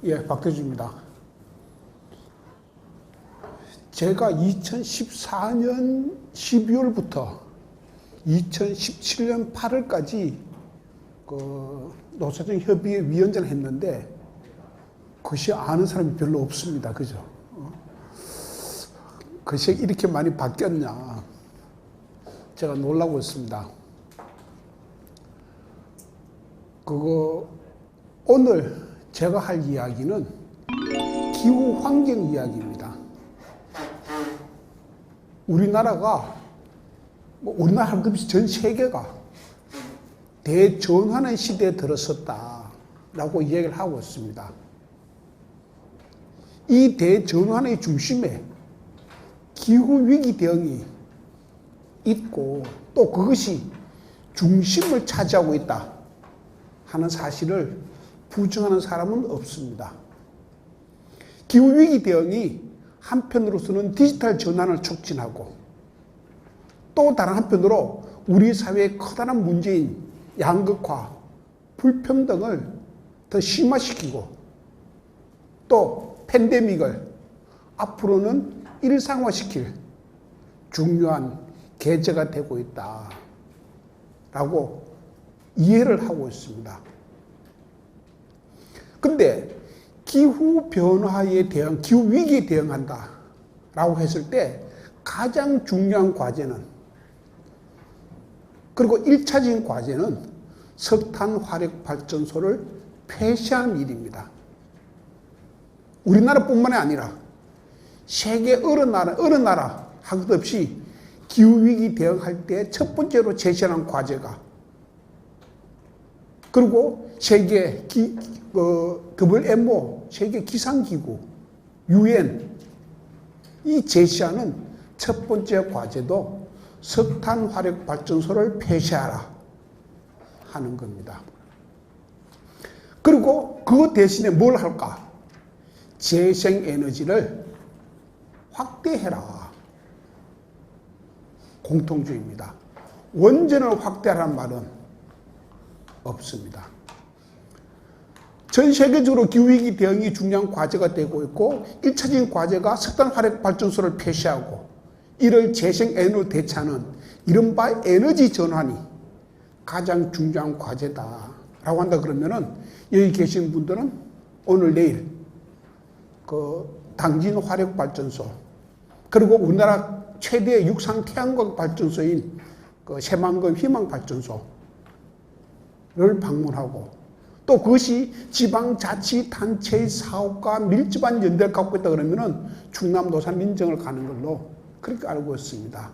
예, 박대주입니다. 제가 2014년 12월부터 2017년 8월까지 노사정 협의회 위원장을 했는데 그것이 아는 사람이 별로 없습니다. 그죠? 그것이 이렇게 많이 바뀌었냐. 제가 놀라고 있습니다. 오늘 제가 할 이야기는 기후 환경 이야기입니다. 우리나라가, 우리나라 할 것 없이 전 세계가 대전환의 시대에 들어섰다라고 이야기를 하고 있습니다. 이 대전환의 중심에 기후위기 대응이 있고 또 그것이 중심을 차지하고 있다 하는 사실을 부정하는 사람은 없습니다. 기후위기 대응이 한편으로서는 디지털 전환을 촉진하고 또 다른 한편으로 우리 사회의 커다란 문제인 양극화, 불평등을 더 심화시키고 또 팬데믹을 앞으로는 일상화시킬 중요한 계제가 되고 있다라고 이해를 하고 있습니다. 근데 기후변화에 대한, 기후위기에 대응한다라고 했을 때 가장 중요한 과제는, 그리고 1차적인 과제는 석탄 화력 발전소를 폐쇄하는 일입니다. 우리나라뿐만이 아니라 세계 어느 나라 할 것 없이 기후위기 대응할 때 첫 번째로 제시하는 과제가, 그리고 세계 WMO, 세계 기상기구, UN, 이 제시하는 첫 번째 과제도 석탄 화력 발전소를 폐쇄하라 하는 겁니다. 그리고 그 대신에 뭘 할까? 재생에너지를 확대해라. 공통주의입니다. 원전을 확대하라는 말은 없습니다. 전 세계적으로 기후위기 대응이 중요한 과제가 되고 있고 1차적인 과제가 석탄 화력 발전소를 폐쇄하고 이를 재생에너지로 대체하는 이른바 에너지 전환이 가장 중요한 과제다라고 한다 그러면은 여기 계신 분들은 오늘 내일 당진 화력 발전소, 그리고 우리나라 최대 육상 태양광 발전소인 새만금 희망 발전소를 방문하고 또 그것이 지방자치단체의 사업과 밀접한 연대를 갖고 있다 그러면은 충남 노산 인정을 가는 걸로 그렇게 알고 있습니다.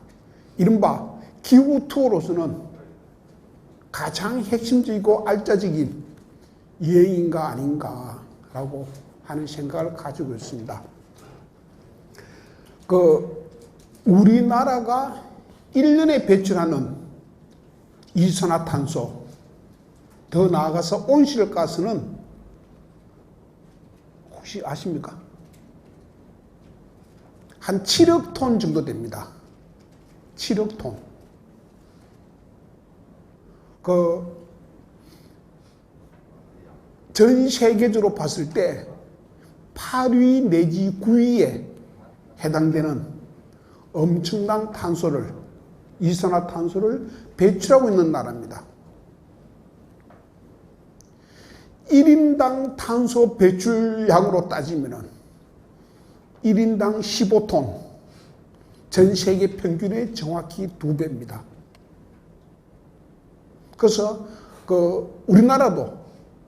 이른바 기후 투어로서는 가장 핵심적이고 알짜적인 여행인가 아닌가라고 하는 생각을 가지고 있습니다. 우리나라가 1년에 배출하는 이산화탄소, 더 나아가서 온실가스는 혹시 아십니까? 한 7억 톤 정도 됩니다. 7억 톤. 전 세계적으로 봤을 때 8위 내지 9위에 해당되는 엄청난 탄소를, 이산화탄소를 배출하고 있는 나라입니다. 1인당 탄소 배출량으로 따지면 1인당 15톤, 전 세계 평균의 정확히 2배입니다. 그래서 우리나라도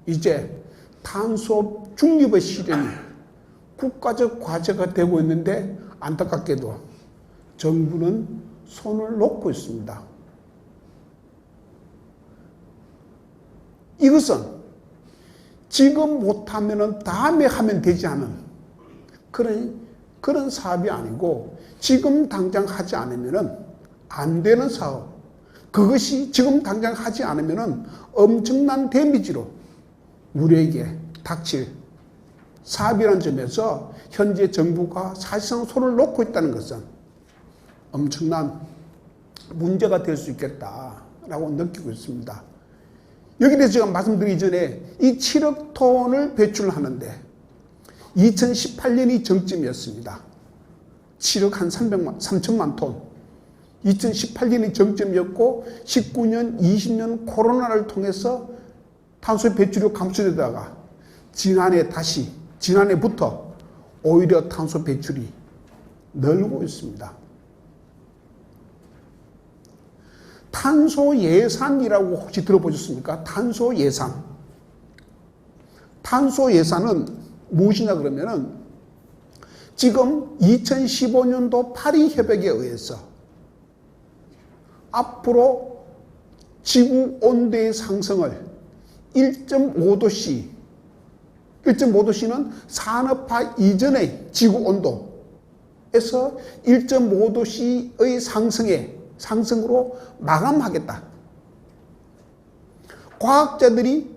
이제 탄소 중립의 실현이 국가적 과제가 되고 있는데 안타깝게도 정부는 손을 놓고 있습니다. 이것은 지금 못하면 다음에 하면 되지 않은 그런 사업이 아니고 지금 당장 하지 않으면 안 되는 사업, 그것이 지금 당장 하지 않으면 엄청난 데미지로 우리에게 닥칠 사업이라는 점에서 현재 정부가 사실상 손을 놓고 있다는 것은 엄청난 문제가 될 수 있겠다라고 느끼고 있습니다. 여기에 대해서 제가 말씀드리기 전에 이 7억 톤을 배출하는데 2018년이 정점이었습니다. 7억 한 3천만 톤. 2018년이 정점이었고 19년, 20년 코로나를 통해서 탄소 배출이 감소되다가 지난해부터 오히려 탄소 배출이 늘고 있습니다. 탄소 예산이라고 혹시 들어보셨습니까? 탄소 예산. 탄소 예산은 무엇이냐 그러면은 지금 2015년도 파리 협약에 의해서 앞으로 지구 온도의 상승을 1.5도씨, 1.5도씨는 산업화 이전의 지구 온도에서 1.5도씨의 상승으로 마감하겠다. 과학자들이,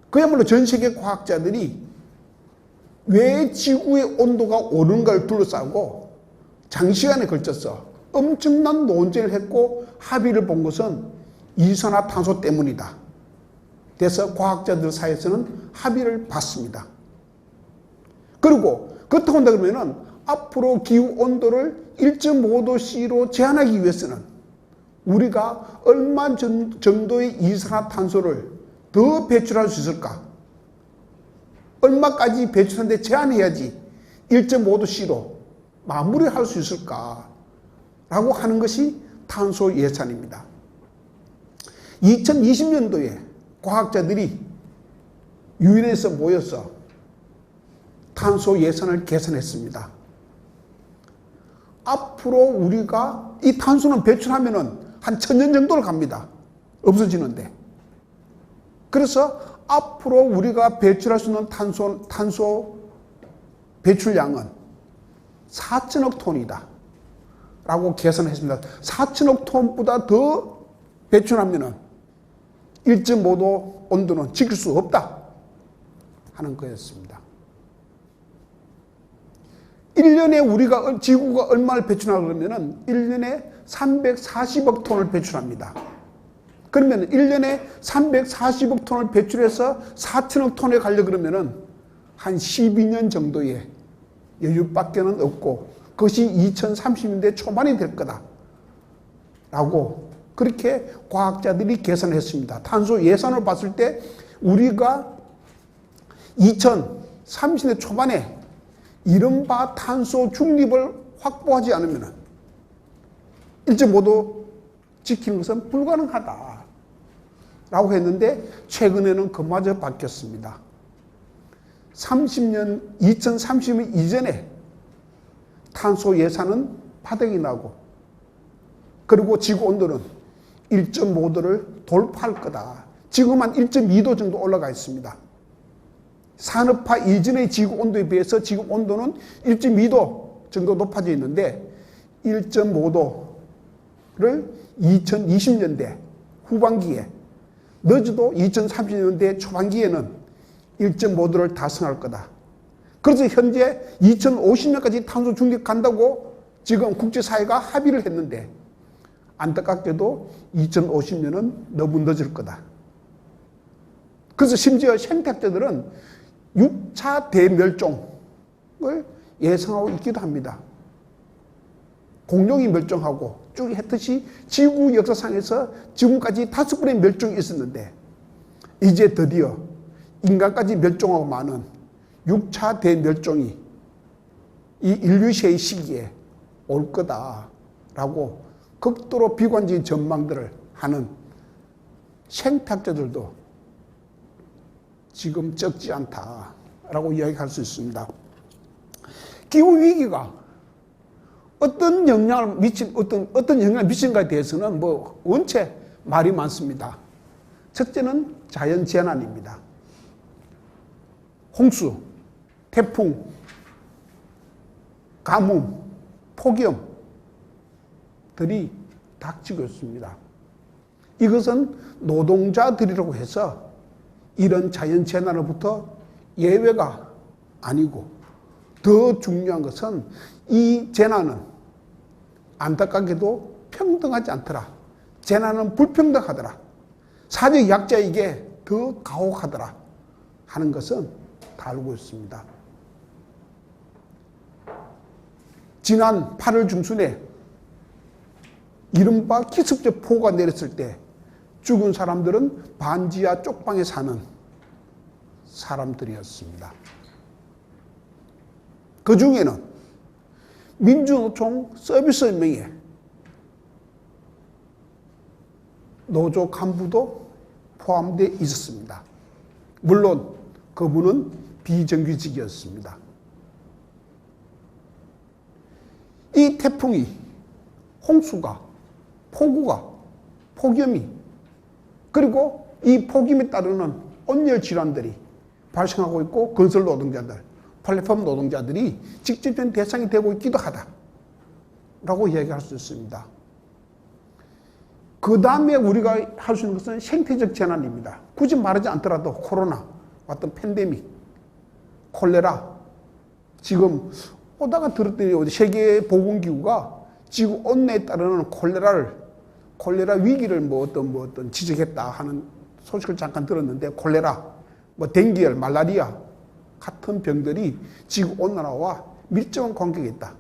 그야말로 전 세계 과학자들이 왜 지구의 온도가 오르는가를 둘러싸고 장시간에 걸쳐서 엄청난 논쟁을 했고 합의를 본 것은 이산화탄소 때문이다. 그래서 과학자들 사이에서는 합의를 봤습니다. 그리고 그렇다고 한다 그러면은 앞으로 기후 온도를 1.5도씨로 제한하기 위해서는 우리가 얼마 정도의 이산화탄소를 더 배출할 수 있을까? 얼마까지 배출하는데 제한해야지 1.5도씨로 마무리할 수 있을까? 라고 하는 것이 탄소 예산입니다. 2020년도에 과학자들이 유엔에서 모여서 탄소 예산을 계산했습니다. 앞으로 우리가 이 탄소는 배출하면은 한 1000년 정도를 갑니다. 없어지는데. 그래서 앞으로 우리가 배출할 수 있는 탄소 배출량은 4천억 톤이다. 라고 계산했습니다. 4천억 톤보다 더 배출하면은 1.5도 온도는 지킬 수 없다. 하는 거였습니다. 1년에 지구가 얼마를 배출하려고 그러면은 1년에 340억 톤을 배출합니다. 그러면 1년에 340억 톤을 배출해서 4천억 톤에 가려고 그러면은 한 12년 정도의 여유밖에는 없고 그것이 2030년대 초반이 될 거다. 라고 그렇게 과학자들이 계산했습니다. 탄소 예산을 봤을 때 우리가 2030년대 초반에 이른바 탄소 중립을 확보하지 않으면 1.5도 지키는 것은 불가능하다. 라고 했는데 최근에는 그마저 바뀌었습니다. 2030년 이전에 탄소 예산은 바닥이 나고 그리고 지구 온도는 1.5도를 돌파할 거다. 지금 한 1.2도 정도 올라가 있습니다. 산업화 이전의 지구 온도에 비해서 지금 온도는 1.2도 정도 높아져 있는데 1.5도를 2020년대 후반기에 늦어도 2030년대 초반기에는 1.5도를 달성할 거다. 그래서 현재 2050년까지 탄소 중립 간다고 지금 국제사회가 합의를 했는데 안타깝게도 2050년은 너무 늦을 거다. 그래서 심지어 생태학자들은 6차 대멸종을 예상하고 있기도 합니다. 공룡이 멸종하고 쭉 했듯이 지구 역사상에서 지금까지 5번의 멸종이 있었는데 이제 드디어 인간까지 멸종하고 많은 6차 대멸종이 이 인류시의 시기에 올 거다라고 극도로 비관적인 전망들을 하는 생태학자들도 지금 적지 않다라고 이야기할 수 있습니다. 기후위기가 어떤 영향을 미치는가에 대해서는 원체 말이 많습니다. 첫째는 자연재난입니다. 홍수, 태풍, 가뭄, 폭염들이 닥치고 있습니다. 이것은 노동자들이라고 해서 이런 자연재난으로부터 예외가 아니고 더 중요한 것은 이 재난은 안타깝게도 평등하지 않더라. 재난은 불평등하더라. 사회적 약자에게 더 가혹하더라 하는 것은 다 알고 있습니다. 지난 8월 중순에 이른바 기습적 폭우가 내렸을 때 죽은 사람들은 반지하 쪽방에 사는 사람들이었습니다. 그 중에는 민주노총 서비스 연맹에 노조 간부도 포함되어 있었습니다. 물론 그분은 비정규직이었습니다. 이 태풍이, 홍수가, 폭우가, 폭염이, 그리고 이 폭염에 따르는 온열 질환들이 발생하고 있고 건설 노동자들, 플랫폼 노동자들이 직접적인 대상이 되고 있기도 하다라고 이야기할 수 있습니다. 그 다음에 우리가 할 수 있는 것은 생태적 재난입니다. 굳이 말하지 않더라도 코로나, 어떤 팬데믹, 콜레라. 지금 오다가 들었더니 세계보건기구가 지구 온난화에 따르는 콜레라 위기를 어떤 지적했다 하는 소식을 잠깐 들었는데, 콜레라, 댕기열, 말라리아 같은 병들이 지구 온난화와 밀접한 관계가 있다.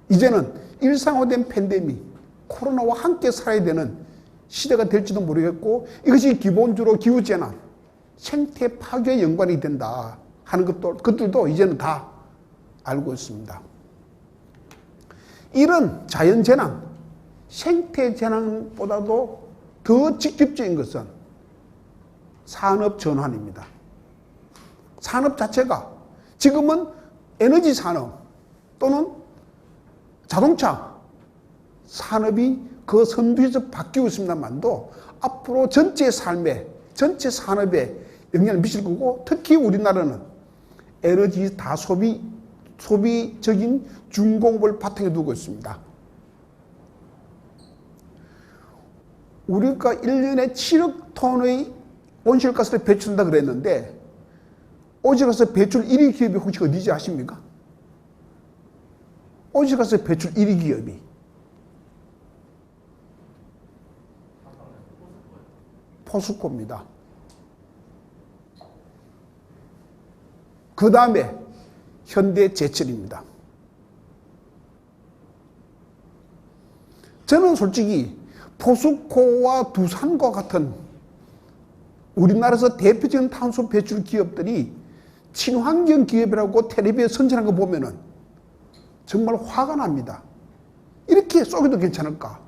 이제는 일상화된 팬데믹, 코로나와 함께 살아야 되는 시대가 될지도 모르겠고, 이것이 기본적으로 기후재난, 생태 파괴에 연관이 된다 하는 것들도 이제는 다 알고 있습니다. 이런 자연재난, 생태재난보다도 더 직접적인 것은 산업전환입니다. 산업 자체가 지금은 에너지 산업 또는 자동차 산업이 그 선두에서 바뀌고 있습니다만도 앞으로 전체 삶에, 전체 산업에 영향을 미칠 거고, 특히 우리나라는 에너지 소비적인 중공업을 바탕에 두고 있습니다. 우리가 1년에 7억 톤의 온실가스를 배출한다 그랬는데, 온실가스 배출 1위 기업이 혹시 어디지 아십니까? 온실가스 배출 1위 기업이 포스코입니다. 그 다음에 현대제철입니다. 저는 솔직히 포스코와 두산과 같은 우리나라에서 대표적인 탄소 배출 기업들이 친환경 기업이라고 텔레비에 선전한 거 보면은 정말 화가 납니다. 이렇게 쏘기도 괜찮을까?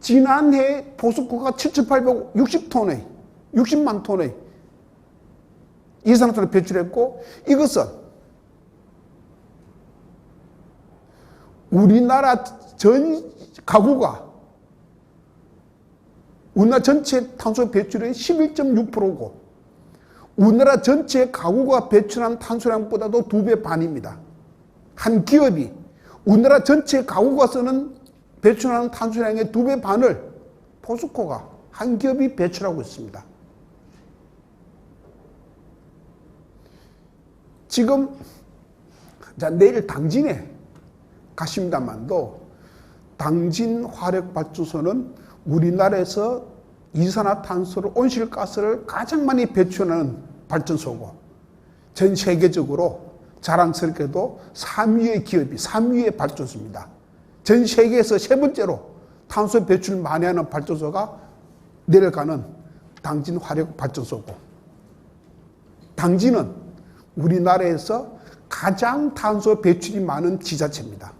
지난해 포스코가 7,860톤의 60만 톤의 이산화탄소를 배출했고, 이것은 우리나라 전 가구가 우리나라 전체 탄소 배출의 11.6%고 우리나라 전체 가구가 배출한 탄소량보다도 2배 반입니다. 한 기업이 우리나라 전체 가구가 쓰는 배출하는 탄소량의 2배 반을 포스코가 한 기업이 배출하고 있습니다. 지금 내일 당진에 가십니다만도 당진 화력발전소는 우리나라에서 이산화탄소를, 온실가스를 가장 많이 배출하는 발전소고, 전 세계적으로 자랑스럽게도 3위의 기업이, 3위의 발전소입니다. 전 세계에서 세 번째로 탄소 배출 많이 하는 발전소가 내려가는 당진 화력발전소고, 당진은 우리나라에서 가장 탄소 배출이 많은 지자체입니다.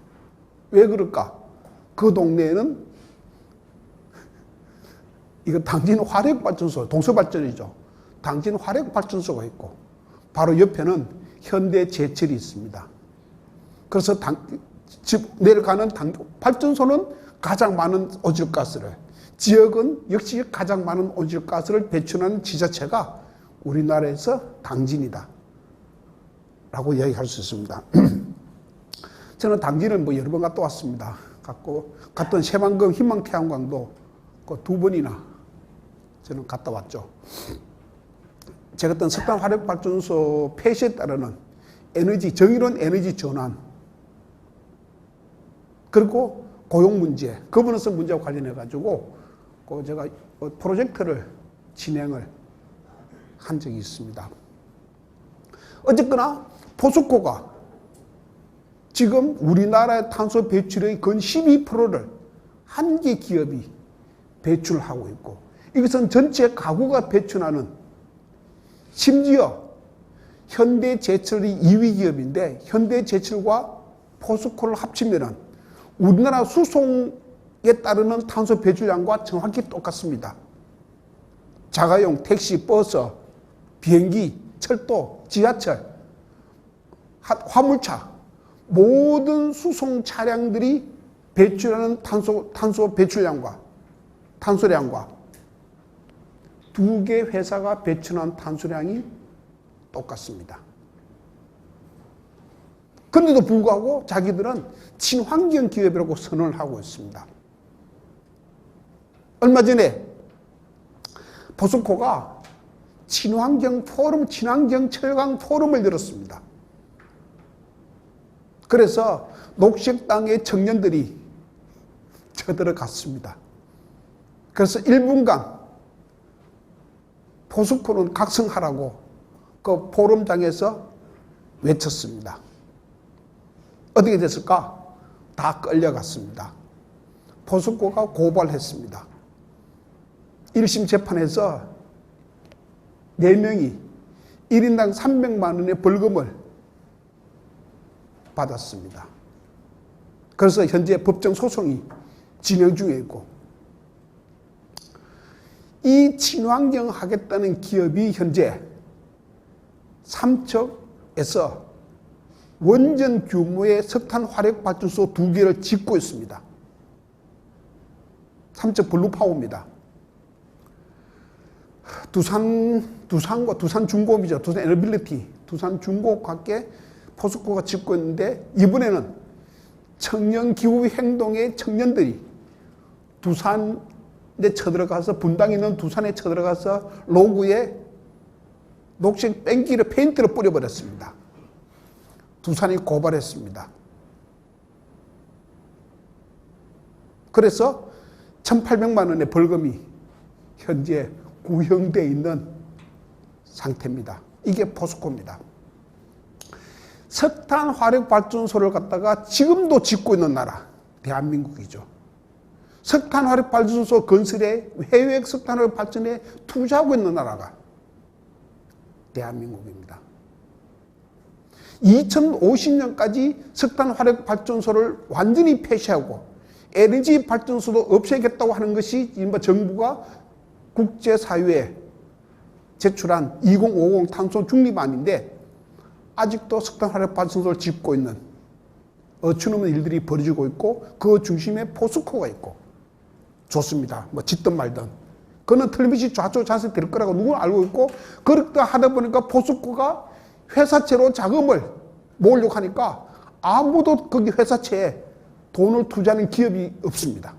왜 그럴까? 그 동네에는 이거 당진 화력발전소, 동서발전이죠. 당진 화력발전소가 있고, 바로 옆에는 현대제철이 있습니다. 그래서 내려가는 발전소는 가장 많은 온실가스를, 지역은 역시 가장 많은 온실가스를 배출하는 지자체가 우리나라에서 당진이다 라고 이야기할 수 있습니다. 저는 당진을 여러 번 갔다 왔습니다. 갔던 새만금 희망태양광도 그 2번이나 저는 갔다 왔죠. 제가 했던 석탄 화력발전소 폐쇄에 따르는 정의로운 에너지 전환, 그리고 고용 문제, 거버넌스 문제와 관련해가지고 제가 프로젝트를 진행을 한 적이 있습니다. 어쨌거나 포스코가 지금 우리나라의 탄소 배출의 근 12%를 한 개 기업이 배출하고 있고, 이것은 전체 가구가 배출하는, 심지어 현대제철이 2위 기업인데 현대제철과 포스코를 합치면 우리나라 수송에 따르는 탄소 배출량과 정확히 똑같습니다. 자가용 택시, 버스, 비행기, 철도, 지하철, 화물차, 모든 수송 차량들이 배출하는 탄소 배출량과 탄소량과 두 개 회사가 배출한 탄소량이 똑같습니다. 그런데도 불구하고 자기들은 친환경 기업이라고 선언을 하고 있습니다. 얼마 전에 포스코가 친환경 포럼, 친환경 철강 포럼을 열었습니다. 그래서 녹색당의 청년들이 쳐들어갔습니다. 그래서 1분간 포스코는 각성하라고 그 포럼장에서 외쳤습니다. 어떻게 됐을까? 다 끌려갔습니다. 포스코가 고발했습니다. 1심 재판에서 4명이 1인당 300만 원의 벌금을 받았습니다. 그래서 현재 법정 소송이 진행 중에 있고, 이 친환경 하겠다는 기업이 현재 삼척에서 원전 규모의 석탄 화력 발전소 2개를 짓고 있습니다. 삼척 블루파워입니다. 두산과 두산중공업이죠. 두산에너빌리티, 두산중공업과 함께 포스코가 짓고 있는데, 이번에는 청년기후 행동의 청년들이 두산에 쳐들어가서, 분당에 있는 두산에 쳐들어가서 로고에 녹색 뺑기를, 페인트를 뿌려버렸습니다. 두산이 고발했습니다. 그래서 1,800만 원의 벌금이 현재 구형되어 있는 상태입니다. 이게 포스코입니다. 석탄 화력 발전소를 갖다가 지금도 짓고 있는 나라, 대한민국이죠. 석탄 화력 발전소 건설에, 해외 석탄 화력 발전에 투자하고 있는 나라가 대한민국입니다. 2050년까지 석탄 화력 발전소를 완전히 폐쇄하고 에너지 발전소도 없애겠다고 하는 것이 정부가 국제사회에 제출한 2050 탄소 중립안인데, 아직도 석탄 화력 발전소를 짓고 있는 어처구니 없는 일들이 벌어지고 있고, 그 중심에 포스코가 있고, 좋습니다. 뭐 짓든 말든. 그는 틀림없이 좌초좌세 될 거라고 누구나 알고 있고, 그렇게 하다 보니까 포스코가 회사채로 자금을 모으려고 하니까 아무도 거기 회사채에 돈을 투자하는 기업이 없습니다.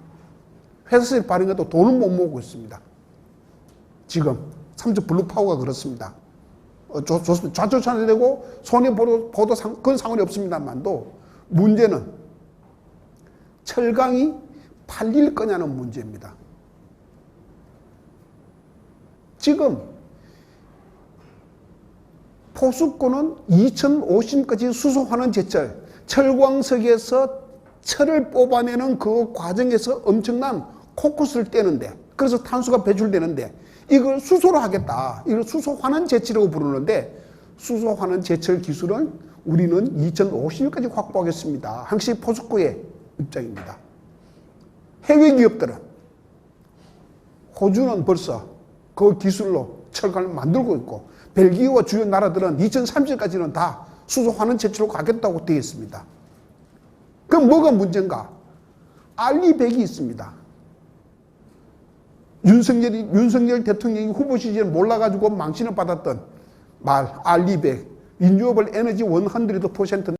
회사채를 발행해도 돈을 못 모으고 있습니다. 지금 삼척 블루파워가 그렇습니다. 좋습니다. 좌초좌세 되고 손해보도 그건 상관이 없습니다만도, 문제는 철강이 팔릴 거냐는 문제입니다. 지금 포스코는 2050까지 수소환원 제철, 철광석에서 철을 뽑아내는 그 과정에서 엄청난 코커스를 떼는데, 그래서 탄소가 배출되는데, 이걸 수소로 하겠다. 이걸 수소환원 제철이라고 부르는데, 수소환원 제철 기술은 우리는 2050년까지 확보하겠습니다. 항시 포스코의 입장입니다. 해외 기업들은, 호주는 벌써 그 기술로 철강을 만들고 있고, 벨기에와 주요 나라들은 2030까지는 다 수소환원 제철로 가겠다고 되어 있습니다. 그럼 뭐가 문제인가? 알리백이 있습니다. 윤석열 대통령이 후보 시절에 몰라가지고 망신을 받았던 말, 알리백, 리뉴어블 에너지 100%인데,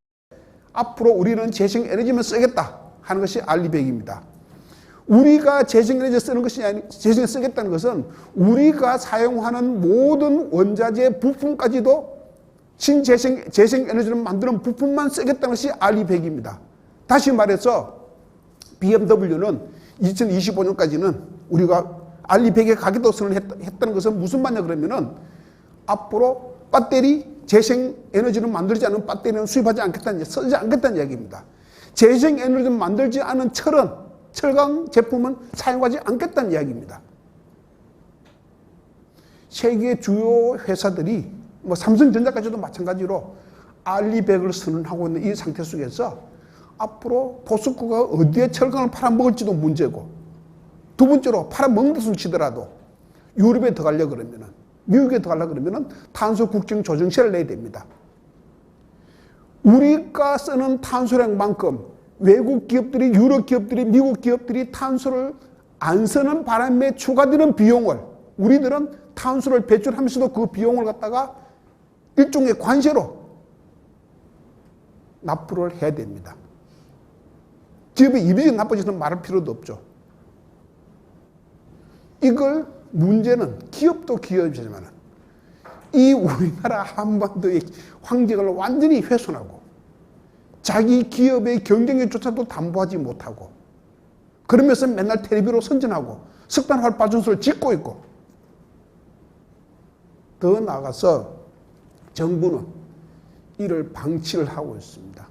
앞으로 우리는 재생에너지만 쓰겠다 하는 것이 알리백입니다. 우리가 재생에너지 쓰는 것이 아니, 재생에너지 쓰겠다는 것은 우리가 사용하는 모든 원자재 부품까지도 재생에너지를 만드는 부품만 쓰겠다는 것이 알리백입니다. 다시 말해서 BMW는 2025년까지는 우리가 알리백에 가겠다고 선언을 했다는 것은 무슨 말이냐 그러면은, 앞으로 배터리 재생에너지를 만들지 않은 배터리는 수입하지 않겠다는, 쓰지 않겠다는 이야기입니다. 재생에너지를 만들지 않은 철강 제품은 사용하지 않겠다는 이야기입니다. 세계 주요 회사들이 삼성전자까지도 마찬가지로 알리백을 선언하고 있는 이 상태 속에서 앞으로 포스코가 어디에 철강을 팔아먹을지도 문제고, 두 번째로 팔아먹는 데서 치더라도 유럽에 들어가려고 그러면은, 미국에 들어가려고 그러면은 탄소 국경 조정세를 내야 됩니다. 우리가 쓰는 탄소량만큼 외국 기업들이, 유럽 기업들이, 미국 기업들이 탄소를 안 쓰는 바람에 추가되는 비용을 우리들은 탄소를 배출하면서도 그 비용을 갖다가 일종의 관세로 납부를 해야 됩니다. 기업의 이미지 나빠지는 말할 필요도 없죠. 이걸 문제는 기업도 기업이지만 이 우리나라 한반도의 환경을 완전히 훼손하고 자기 기업의 경쟁력조차도 담보하지 못하고 그러면서 맨날 텔레비로 선전하고 석탄화력 발전소를 짓고 있고, 더 나아가서 정부는 이를 방치를 하고 있습니다.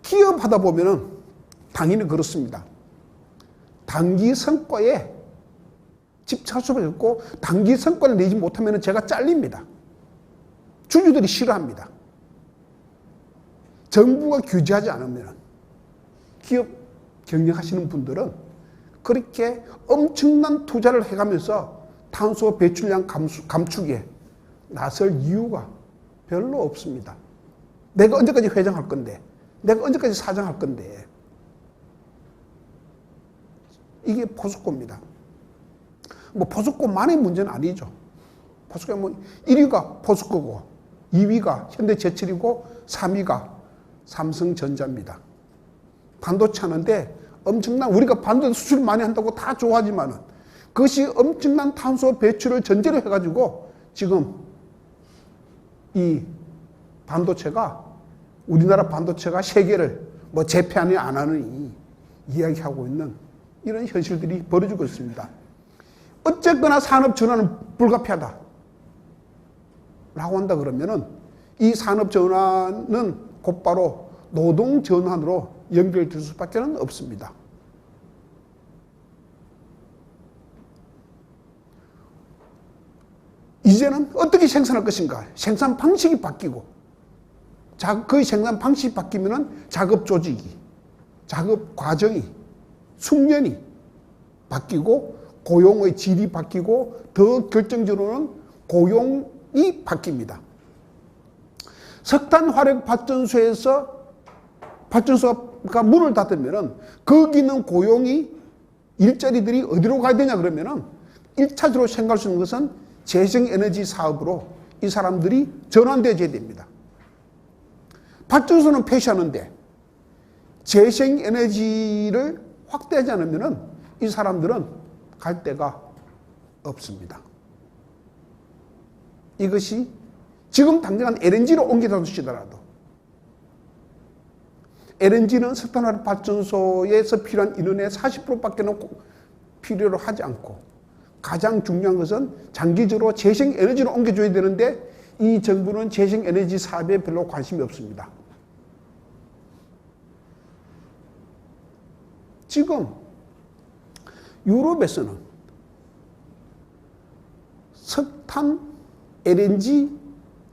기업하다 보면은 당연히 그렇습니다. 단기 성과에 집착할 수밖에 없고, 단기 성과를 내지 못하면 제가 잘립니다. 주주들이 싫어합니다. 정부가 규제하지 않으면 기업 경영하시는 분들은 그렇게 엄청난 투자를 해가면서 탄소 배출량 감축에 나설 이유가 별로 없습니다. 내가 언제까지 회장할 건데, 내가 언제까지 사장할 건데. 이게 포스코입니다. 포스코만의 문제는 아니죠. 포스코 1위가 포스코고 2위가 현대제철이고 3위가 삼성전자입니다. 반도체 하는데 엄청난, 우리가 반도체 수출 많이 한다고 다 좋아하지만은 그것이 엄청난 탄소 배출을 전제로 해가지고 지금 이 반도체가, 우리나라 반도체가 세계를 제패하느냐 안 하느냐 이야기하고 있는 이런 현실들이 벌어지고 있습니다. 어쨌거나 산업 전환은 불가피하다 라고 한다 그러면은 이 산업 전환은 곧바로 노동 전환으로 연결될 수밖에 없습니다. 이제는 어떻게 생산할 것인가? 생산 방식이 바뀌고, 그 생산 방식이 바뀌면은 작업 조직이, 작업 과정이, 숙련이 바뀌고, 고용의 질이 바뀌고, 더 결정적으로는 고용이 바뀝니다. 석탄 화력 발전소에서 발전소가 문을 닫으면은 거기 있는 고용이, 일자리들이 어디로 가야 되냐 그러면은 1차적으로 생각할 수 있는 것은 재생에너지 사업으로 이 사람들이 전환되어야 됩니다. 발전소는 폐쇄하는데 재생에너지를 확대하지 않으면은 이 사람들은 갈 데가 없습니다. 이것이 지금 당장은 LNG로 옮겨다 주시더라도, LNG는 석탄화력 발전소에서 필요한 인원의 40%밖에 필요로 하지 않고, 가장 중요한 것은 장기적으로 재생에너지로 옮겨줘야 되는데 이 정부는 재생에너지 사업에 별로 관심이 없습니다. 지금 유럽에서는 석탄, LNG,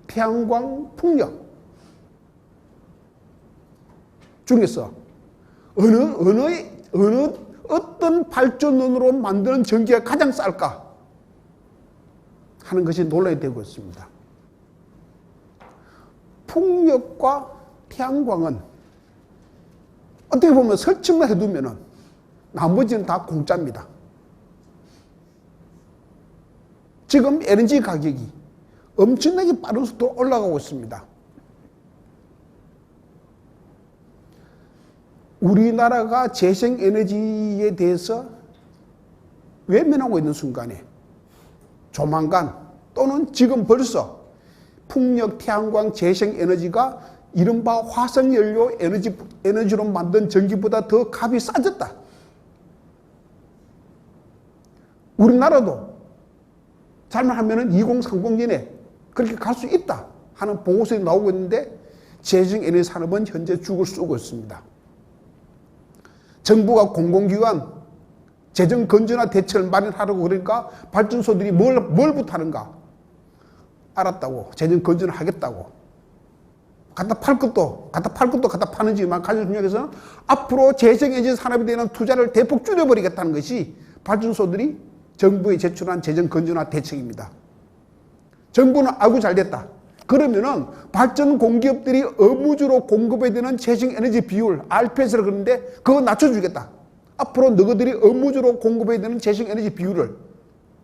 태양광, 풍력 중에서 어떤 발전원으로 만드는 전기가 가장 쌀까 하는 것이 논란이 되고 있습니다. 풍력과 태양광은 어떻게 보면 설치만 해두면 나머지는 다 공짜입니다. 지금 LNG 가격이 엄청나게 빠른 속도로 올라가고 있습니다. 우리나라가 재생에너지에 대해서 외면하고 있는 순간에 조만간 또는 지금 벌써 풍력, 태양광, 재생에너지가 이른바 화석연료 에너지로 만든 전기보다 더 값이 싸졌다. 우리나라도 잘못하면 2030년에 그렇게 갈 수 있다 하는 보고서가 나오고 있는데 재생에너지 산업은 현재 죽을 쏘고 있습니다. 정부가 공공기관 재정 건전화 대책을 마련하라고 그러니까 발전소들이 뭘부터 하는가? 알았다고. 재정 건전화 하겠다고. 갖다 팔 것도 갖다 파는지만 가장 중요한 것은 앞으로 재생에너지 산업에 대한 투자를 대폭 줄여버리겠다는 것이 발전소들이 정부에 제출한 재정 건전화 대책입니다. 정부는 아이고 잘됐다. 그러면은 발전 공기업들이 의무적으로 공급해야 되는 재생에너지 비율 RPS라고 그러는데 그거 낮춰주겠다. 앞으로 너희들이 의무적으로 공급해야 되는 재생에너지 비율을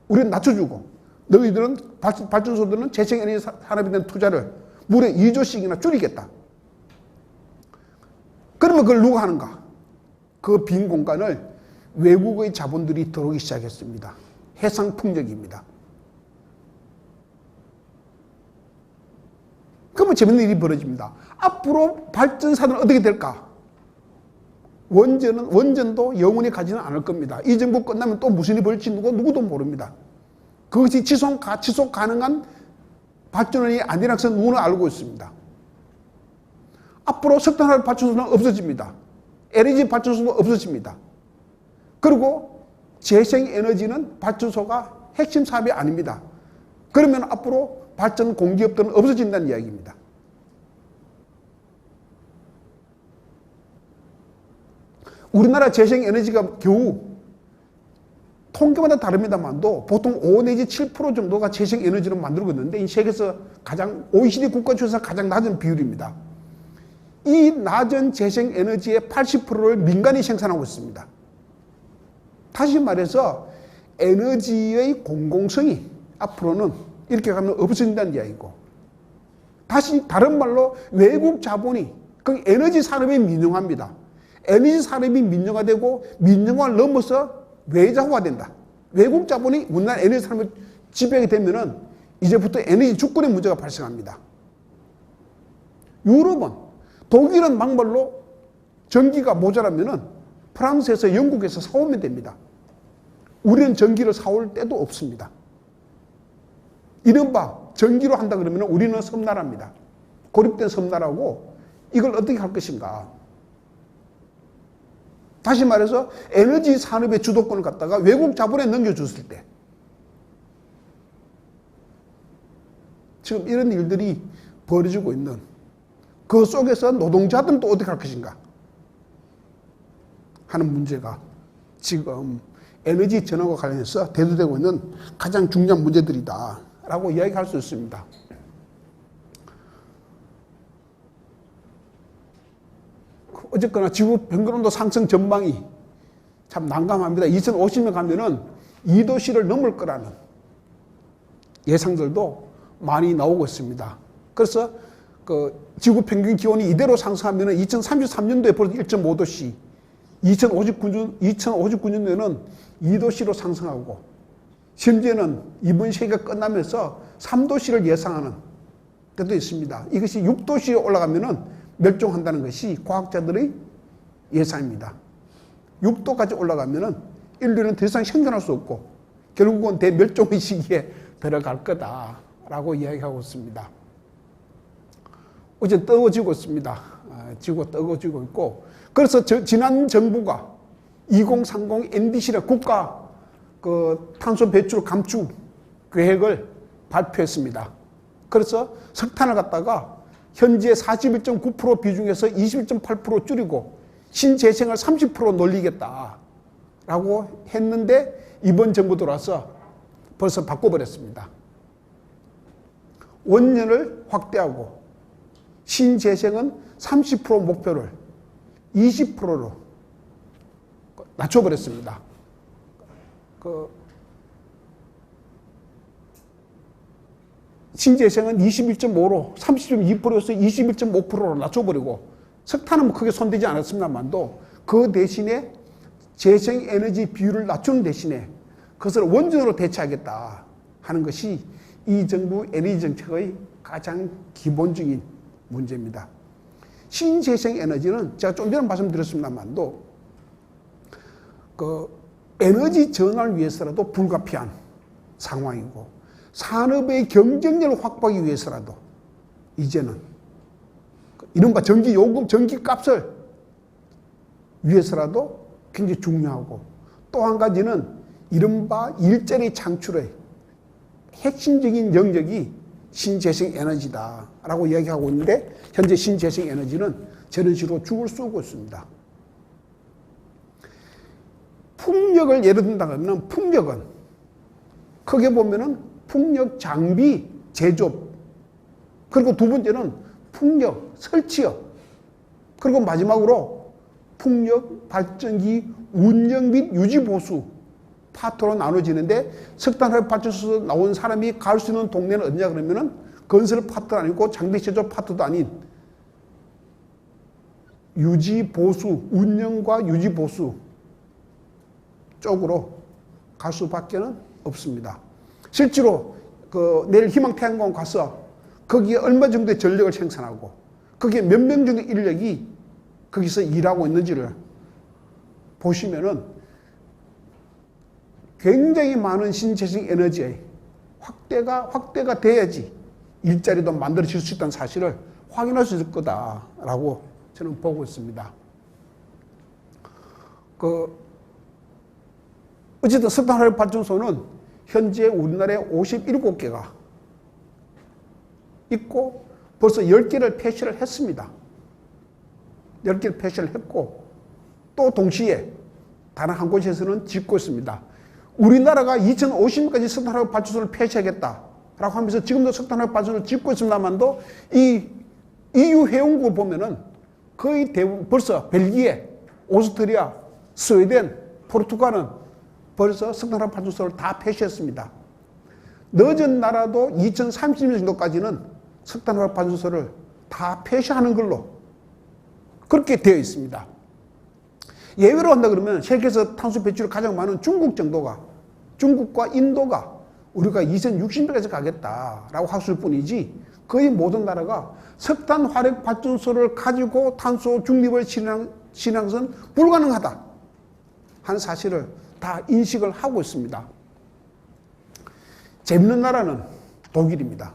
우리는 낮춰주고 너희들은 발전소들은 재생에너지 산업에 대한 투자를 무려 2조씩이나 줄이겠다. 그러면 그걸 누가 하는가? 그 빈 공간을 외국의 자본들이 들어오기 시작했습니다. 해상풍력입니다. 그러면 재밌는 일이 벌어집니다. 앞으로 발전사는 어떻게 될까? 원전도 영원히 가지는 않을 겁니다. 이 정부 끝나면 또 무슨 일이 벌어질지 누구도 모릅니다. 그것이 지속 가능한 발전원이 아니라는 것은 누구나 알고 있습니다. 앞으로 석탄화력 발전소는 없어집니다. LNG 발전소도 없어집니다. 그리고 재생에너지는 발전소가 핵심 사업이 아닙니다. 그러면 앞으로 발전 공기업들은 없어진다는 이야기입니다. 우리나라 재생에너지가 겨우 통계마다 다릅니다만도 보통 5 내지 7% 정도가 재생에너지로 만들고 있는데 이 세계에서 가장 OECD 국가 중에서 가장 낮은 비율입니다. 이 낮은 재생에너지의 80%를 민간이 생산하고 있습니다. 다시 말해서 에너지의 공공성이 앞으로는 이렇게 가면 없어진다는 이야기고 다시 다른 말로 외국 자본이 그 에너지 산업에 민영화입니다. 에너지 산업이 민영화되고 민영화를 넘어서 외자화된다. 외국 자본이 우리나라 에너지 산업을 지배하게 되면은 이제부터 에너지 주권의 문제가 발생합니다. 유럽은 독일은 막말로 전기가 모자라면은 프랑스에서 영국에서 사오면 됩니다. 우리는 전기를 사올 때도 없습니다. 이른바 전기로 한다 그러면 우리는 섬나라입니다. 고립된 섬나라고 이걸 어떻게 할 것인가? 다시 말해서 에너지 산업의 주도권을 갖다가 외국 자본에 넘겨줬을 때 지금 이런 일들이 벌어지고 있는 그 속에서 노동자들은 또 어떻게 할 것인가 하는 문제가 지금 에너지 전환과 관련해서 대두되고 있는 가장 중요한 문제들이다 라고 이야기할 수 있습니다. 어쨌거나 지구 평균온도 상승 전망이 참 난감합니다. 2050년 가면은 2도씨를 넘을 거라는 예상들도 많이 나오고 있습니다. 그래서 그 지구 평균 기온이 이대로 상승하면은 2033년도에 벌써 1.5도씨, 2059년도에는 2도씨로 상승하고 심지어는 이번 시기가 끝나면서 3도씨를 예상하는 때도 있습니다. 이것이 6도씨에 올라가면은 멸종한다는 것이 과학자들의 예상입니다. 6도까지 올라가면은 인류는 더 이상 생존할 수 없고 결국은 대멸종의 시기에 들어갈 거다라고 이야기하고 있습니다. 어제 뜨거워지고 있습니다. 지구가 뜨거워지고 있고 그래서 지난 정부가 2030 NDC라 국가 그 탄소 배출 감축 계획을 발표했습니다. 그래서 석탄을 갖다가 현재 41.9% 비중에서 21.8% 줄이고 신재생을 30% 늘리겠다라고 했는데 이번 정부 들어와서 벌써 바꿔버렸습니다. 원년을 확대하고 신재생은 30% 목표를 20%로 낮춰버렸습니다. 신재생은 21.5로 30.2%에서 21.5%로 낮춰버리고 석탄은 뭐 크게 손대지 않았습니다만도 그 대신에 재생에너지 비율을 낮추는 대신에 그것을 원전으로 대체하겠다 하는 것이 이 정부 에너지 정책의 가장 기본적인 문제입니다. 신재생에너지는 제가 좀 전에 말씀드렸습니다만도 그 에너지 전환을 위해서라도 불가피한 상황이고 산업의 경쟁력을 확보하기 위해서라도 이제는 이른바 전기 요금, 전기 값을 위해서라도 굉장히 중요하고, 또 한 가지는 이른바 일자리 창출의 핵심적인 영역이 신재생 에너지다라고 이야기하고 있는데, 현재 신재생 에너지는 저런 식으로 죽을 쏘고 있습니다. 풍력을 예를 든다면 풍력은 크게 보면은 풍력 장비 제조업, 그리고 두 번째는 풍력 설치업, 그리고 마지막으로 풍력 발전기 운영 및 유지 보수 파트로 나눠지는데, 석탄화력 발전소에서 나온 사람이 갈 수 있는 동네는 어디냐 그러면은 건설 파트도 아니고 장비 제조 파트도 아닌 유지 보수, 운영과 유지 보수 쪽으로 갈 수밖에는 없습니다. 실제로 내일 희망태양광 가서 거기에 얼마 정도의 전력을 생산하고 거기에 몇 명 정도의 인력이 거기서 일하고 있는지를 보시면은 굉장히 많은 신재생 에너지의 확대가 돼야지 일자리도 만들어질 수 있다는 사실을 확인할 수 있을 거다라고 저는 보고 있습니다. 어쨌든 석탄화력 발전소는 현재 우리나라에 57개가 있고 벌써 10개를 폐쇄를 했습니다. 10개를 폐쇄를 했고, 또 동시에 다른 한 곳에서는 짓고 있습니다. 우리나라가 2050년까지 석탄화력 발전소를 폐쇄하겠다라고 하면서 지금도 석탄화력 발전소를 짓고 있습니다만도 이 EU 회원국을 보면은 거의 대부분 벌써 벨기에, 오스트리아, 스웨덴, 포르투갈은 벌써 석탄화력 발전소를 다 폐쇄했습니다. 늦은 나라도 2030년 정도까지는 석탄화력 발전소를 다 폐쇄하는 걸로 그렇게 되어 있습니다. 예외로 한다 그러면 세계에서 탄소 배출이 가장 많은 중국과 인도가 우리가 2060년까지 가겠다라고 했을 뿐이지, 거의 모든 나라가 석탄 화력 발전소를 가지고 탄소 중립을 실현하는 것은 불가능하다 하는 사실을 다 인식을 하고 있습니다. 재밌는 나라는 독일입니다.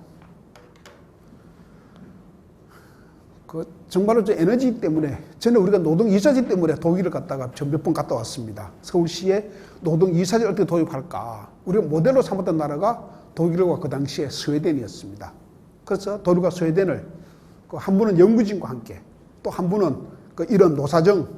정말로 에너지 때문에, 저는 우리가 노동이사제 때문에 독일을 갔다가 몇 번 갔다 왔습니다. 서울시에 노동이사제를 어떻게 도입할까? 우리가 모델로 삼았던 나라가 독일과 그 당시에 스웨덴이었습니다. 그래서 독일과 스웨덴을 한 분은 연구진과 함께, 또 한 분은 이런 노사정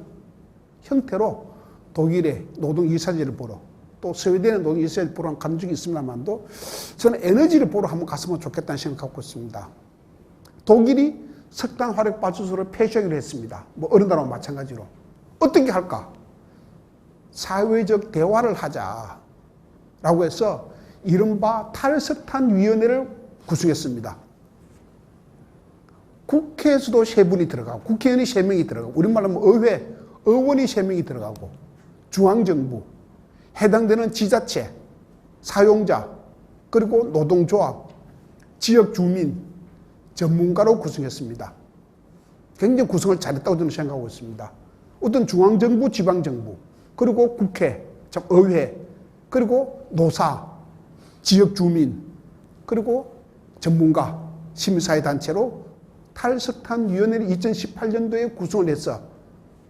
형태로 독일의 노동이사제를 보러, 또 스웨덴의 노동이사제를 보러 간 적이 있습니다만도 저는 에너지를 보러 한번 갔으면 좋겠다는 생각을 갖고 있습니다. 독일이 석탄 화력 발전소를 폐쇄하기로 했습니다. 어느 나라와 마찬가지로. 어떻게 할까? 사회적 대화를 하자라고 해서 이른바 탈석탄위원회를 구성했습니다. 국회에서도 3분이 들어가고, 국회의원이 3명이 들어가고, 우리말로 하면 의원이 3명이 들어가고, 중앙정부, 해당되는 지자체, 사용자, 그리고 노동조합, 지역주민, 전문가로 구성했습니다. 굉장히 구성을 잘했다고 저는 생각하고 있습니다. 어떤 중앙정부, 지방정부, 그리고 국회, 의회, 그리고 노사, 지역주민, 그리고 전문가, 시민사회단체로 탈석탄위원회를 2018년도에 구성을 해서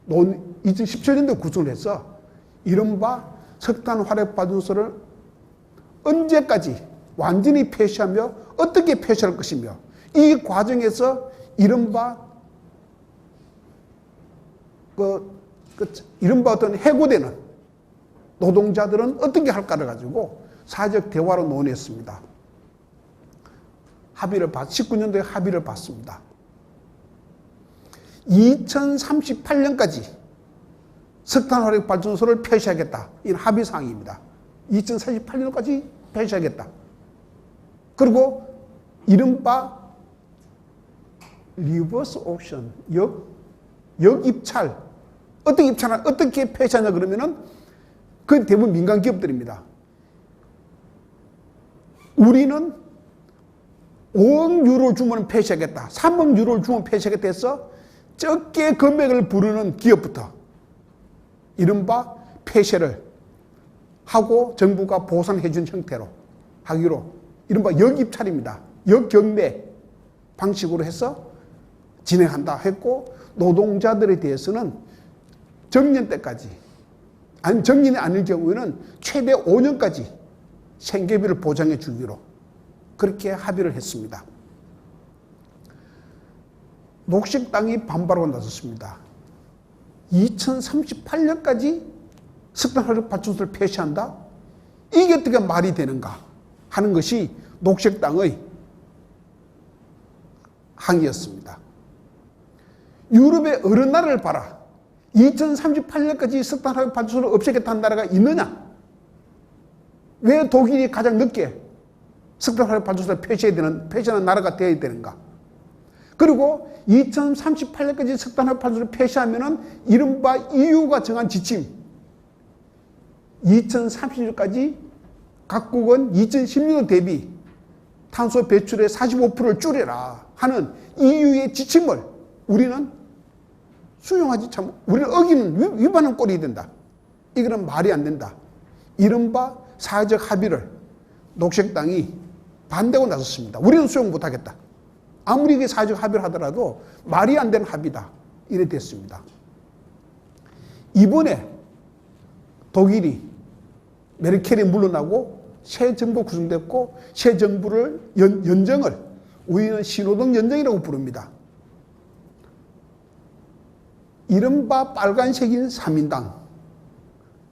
2017년도에 구성을 해서 이른바 석탄 화력 발전소를 언제까지 완전히 폐쇄하며 어떻게 폐쇄할 것이며, 이 과정에서 이른바 어떤 해고되는 노동자들은 어떻게 할까를 가지고 사회적 대화로 논의했습니다. 19년도에 합의를 봤습니다. 2038년까지 석탄화력 발전소를 폐쇄하겠다. 이런 합의사항입니다. 2038년까지 폐쇄하겠다. 그리고 이른바 리버스 옵션, 역입찰. 어떻게 폐쇄하냐 그러면은 그 대부분 민간 기업들입니다. 우리는 5억 유로 주면 폐쇄하겠다. 3억 유로를 주면 폐쇄하겠다 해서 적게 금액을 부르는 기업부터 이른바 폐쇄를 하고 정부가 보상해 준 형태로 하기로 이른바 역입찰입니다. 역경매 방식으로 해서 진행한다 했고, 노동자들에 대해서는 정년 때까지, 아니 정년이 아닐 경우에는 최대 5년까지 생계비를 보장해 주기로 그렇게 합의를 했습니다. 녹색당이 반발하고 나섰습니다. 2038년까지 석탄화력발전소를 폐쇄한다? 이게 어떻게 말이 되는가 하는 것이 녹색당의 항의였습니다. 유럽의 어느 나라를 봐라. 2038년까지 석탄화력발전소를 없애겠다는 나라가 있느냐? 왜 독일이 가장 늦게 석탄화력발전소를 폐쇄하는 나라가 되어야 되는가? 그리고 2038년까지 석탄화력발전소를 폐쇄하면은 이른바 EU가 정한 지침, 2030년까지 각국은 2010년 대비 탄소 배출의 45%를 줄여라 하는 EU의 지침을 우리는 수용하지 참, 우리는 어기는 위반한 꼴이 된다. 이거는 말이 안 된다. 이른바 사회적 합의를 녹색당이 반대하고 나섰습니다. 우리는 수용 못하겠다. 아무리 이게 사회적 합의를 하더라도 말이 안 되는 합의다. 이래 됐습니다. 이번에 독일이 메르켈이 물러나고 새 정부 구성됐고, 새 정부를 연정을 우리는 신호등 연정이라고 부릅니다. 이른바 빨간색인 3인당,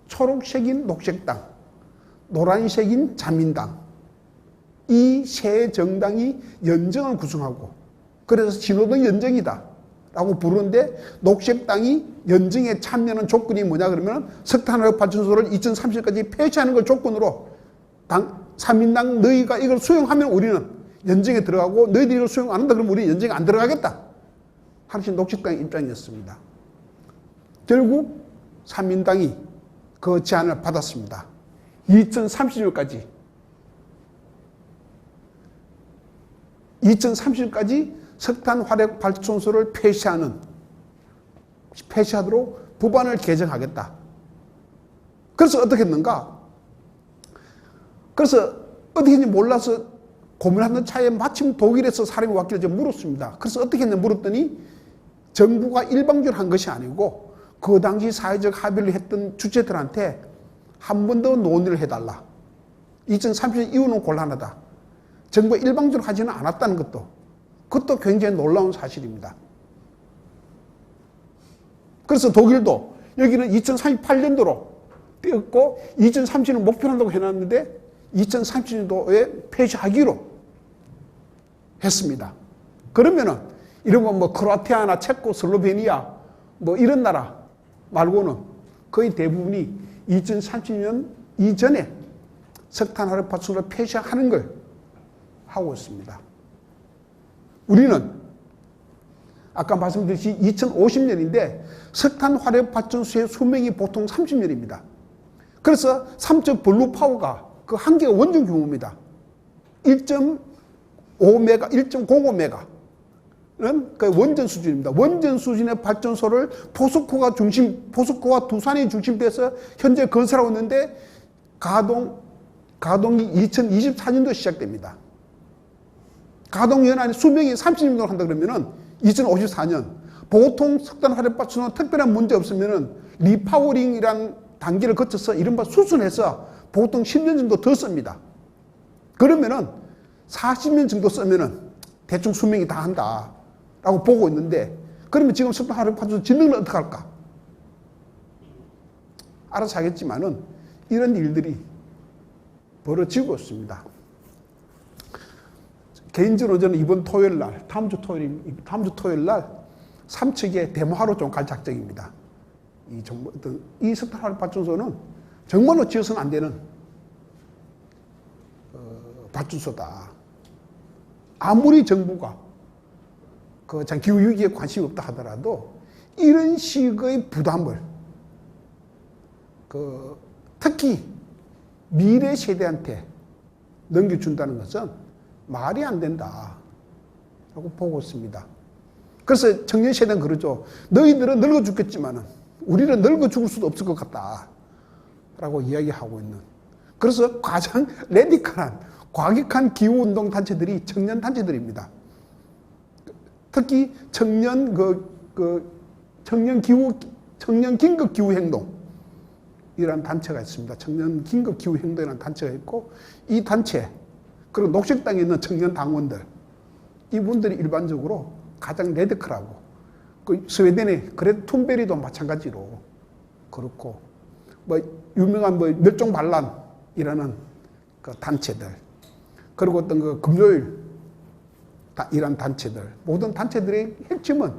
초록색인 녹색당, 노란색인 자민당, 이 세 정당이 연정을 구성하고, 그래서 신호등 연정이다 라고 부르는데, 녹색당이 연정에 참여하는 조건이 뭐냐 그러면 석탄화력발전소를 2030년까지 폐쇄하는 걸 조건으로 3인당 너희가 이걸 수용하면 우리는 연정에 들어가고, 너희들이 이걸 수용 안 한다 그러면 우리는 연정에 안 들어가겠다 하는 것이 녹색당의 입장이었습니다. 결국 3인당이 그 제안을 받았습니다. 2030년까지 석탄화력발전소를 폐쇄하도록 법안을 개정하겠다. 그래서 어떻게 했는가? 그래서 어떻게 했는지 몰라서 고민하는 차에 마침 독일에서 사람이 왔길래 제가 물었습니다. 그래서 어떻게 했는지 물었더니 정부가 일방적으로 한 것이 아니고 그 당시 사회적 합의를 했던 주체들한테 한 번 더 논의를 해달라. 2030년 이후는 곤란하다. 정부가 일방적으로 하지는 않았다는 그것도 굉장히 놀라운 사실입니다. 그래서 독일도 여기는 2038년도로 띄었고 2030년 목표로 한다고 해놨는데 2030년도에 폐쇄하기로 했습니다. 그러면은 이런 거 뭐 크로아티아나 체코, 슬로베니아 뭐 이런 나라 말고는 거의 대부분이 2030년 이전에 석탄화력발전소를 폐쇄하는 걸 하고 있습니다. 우리는 아까 말씀드렸듯이 2050년인데 석탄화력발전소의 수명이 보통 30년입니다. 그래서 3척 블루파워가 그 한계가 원전 규모입니다. 1.5메가, 1.05메가. 는 그 원전 수준입니다. 원전 수준의 발전소를 포스코와 두산이 중심돼서 현재 건설하고 있는데 가동이 2024년도에 시작됩니다. 가동 연한이 수명이 30년도로 한다 그러면은 2054년. 보통 석탄화력발전소는 특별한 문제 없으면은 리파워링이라는 단계를 거쳐서 이른바 수순해서 보통 10년 정도 더 씁니다. 그러면은 40년 정도 쓰면은 대충 수명이 다 한다 라고 보고 있는데, 그러면 지금 석탄화력발전소 짓는 건 어떻게 할까? 알아서 하겠지만은 이런 일들이 벌어지고 있습니다. 개인적으로 저는 이번 토요일 날, 다음 주 토요일 날 3척에 데모하러 좀 갈 작정입니다. 이 석탄화력발전소는 정말로 지어서는 안 되는 발전소다. 아무리 정부가 기후위기에 관심이 없다 하더라도 이런 식의 부담을 특히 미래 세대한테 넘겨준다는 것은 말이 안 된다 라고 보고 있습니다. 그래서 청년 세대는 그러죠. 너희들은 늙어 죽겠지만은 우리는 늙어 죽을 수도 없을 것 같다 라고 이야기하고 있는, 그래서 가장 레디컬한 과격한 기후운동 단체들이 청년 단체들입니다. 특히 청년 긴급 기후 행동 이라는 단체가 있습니다. 청년 긴급 기후 행동이라는 단체가 있고, 이 단체 그리고 녹색당에 있는 청년 당원들, 이분들이 일반적으로 가장 레드크라고, 그 스웨덴의 그레타 툰베리도 마찬가지로 그렇고, 뭐 유명한 뭐 멸종 반란이라는 그 단체들, 그리고 어떤 그 금요일 이런 단체들, 모든 단체들의 핵심은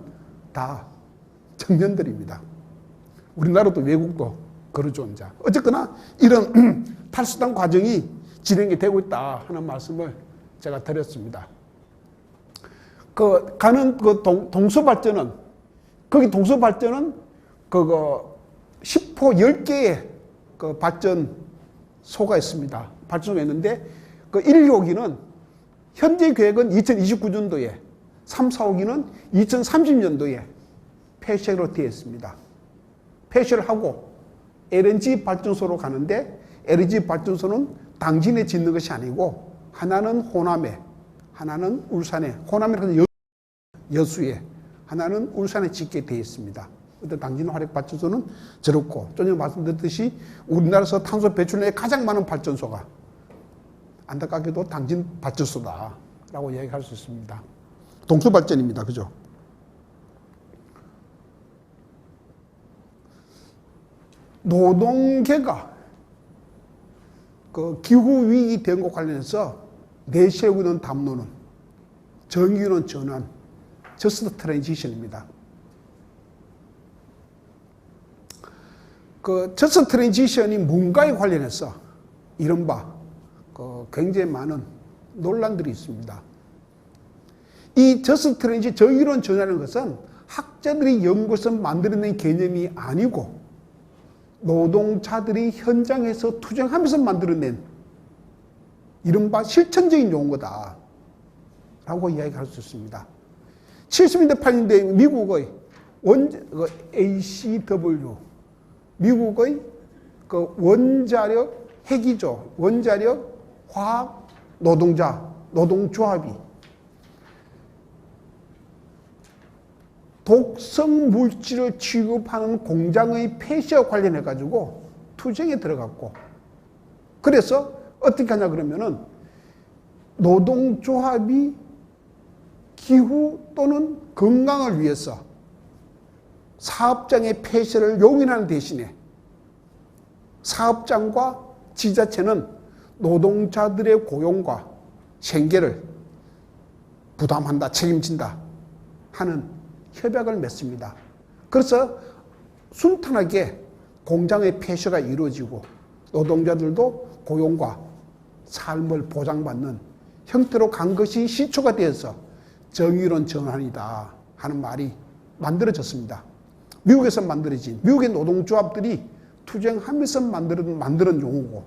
다 청년들입니다. 우리나라도 외국도 그러죠. 이제 어쨌거나 이런 탈수단 과정이 진행이 되고 있다 하는 말씀을 제가 드렸습니다. 그 가는 그 동서발전은, 거기 동서발전은 그거 10호 10개의 그 발전소가 있습니다. 발전소가 있는데, 그 1, 2호기는 현재 계획은 2029년도에, 3, 4호기는 2030년도에 폐쇄로 되어 있습니다. 폐쇄를 하고 LNG 발전소로 가는데, LNG 발전소는 당진에 짓는 것이 아니고, 하나는 호남에, 하나는 울산에, 호남이라는 여수에, 하나는 울산에 짓게 되어 있습니다. 당진 화력발전소는 저렇고, 전에 말씀드렸듯이 우리나라에서 탄소 배출량이 가장 많은 발전소가 안타깝게도 당진 발전소다라고 이야기할 수 있습니다. 동서발전입니다. 그죠? 노동계가 그 기후위기 대응과 관련해서 내세우고 있는 담론은 정의로운 전환, 저스트 트랜지션입니다. 그 저스트 트랜지션이 뭔가에 관련해서 이른바 굉장히 많은 논란들이 있습니다. 이 저스트 트랜지션, 정의로운 전환이라는 것은 학자들이 연구해서 만들어낸 개념이 아니고, 노동자들이 현장에서 투쟁하면서 만들어낸 이른바 실천적인 용어다 라고 이야기할 수 있습니다. 70년대 80년대 미국의 ACW, 미국의 그 원자력 핵이죠. 원자력 화학 노동조합이 독성 물질을 취급하는 공장의 폐쇄와 관련해 가지고 투쟁에 들어갔고, 그래서 어떻게 하냐 그러면은 노동조합이 기후 또는 건강을 위해서 사업장의 폐쇄를 용인하는 대신에 사업장과 지자체는 노동자들의 고용과 생계를 부담한다, 책임진다 하는 협약을 맺습니다. 그래서 순탄하게 공장의 폐쇄가 이루어지고 노동자들도 고용과 삶을 보장받는 형태로 간 것이 시초가 되어서 정의로운 전환이다 하는 말이 만들어졌습니다. 미국에서 만들어진, 미국의 노동조합들이 투쟁하면서 만드는 용어고,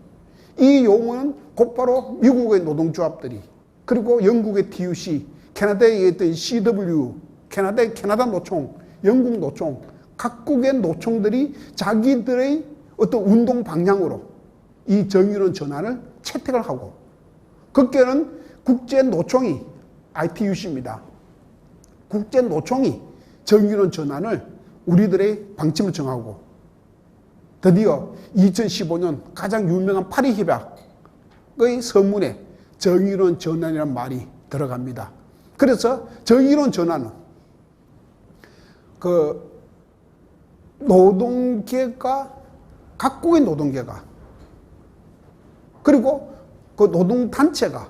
이 용어는 곧바로 미국의 노동조합들이, 그리고 영국의 TUC, 캐나다의 있던 CW, 캐나다 노총, 영국 노총, 각국의 노총들이 자기들의 어떤 운동 방향으로 이 정의로운 전환을 채택을 하고, 그께는 국제노총이 ITUC입니다. 국제노총이 정의로운 전환을 우리들의 방침을 정하고, 드디어 2015년 가장 유명한 파리 협약의 서문에 정의로운 전환이라는 말이 들어갑니다. 그래서 정의로운 전환은 그 노동계가, 각국의 노동계가, 그리고 그 노동단체가,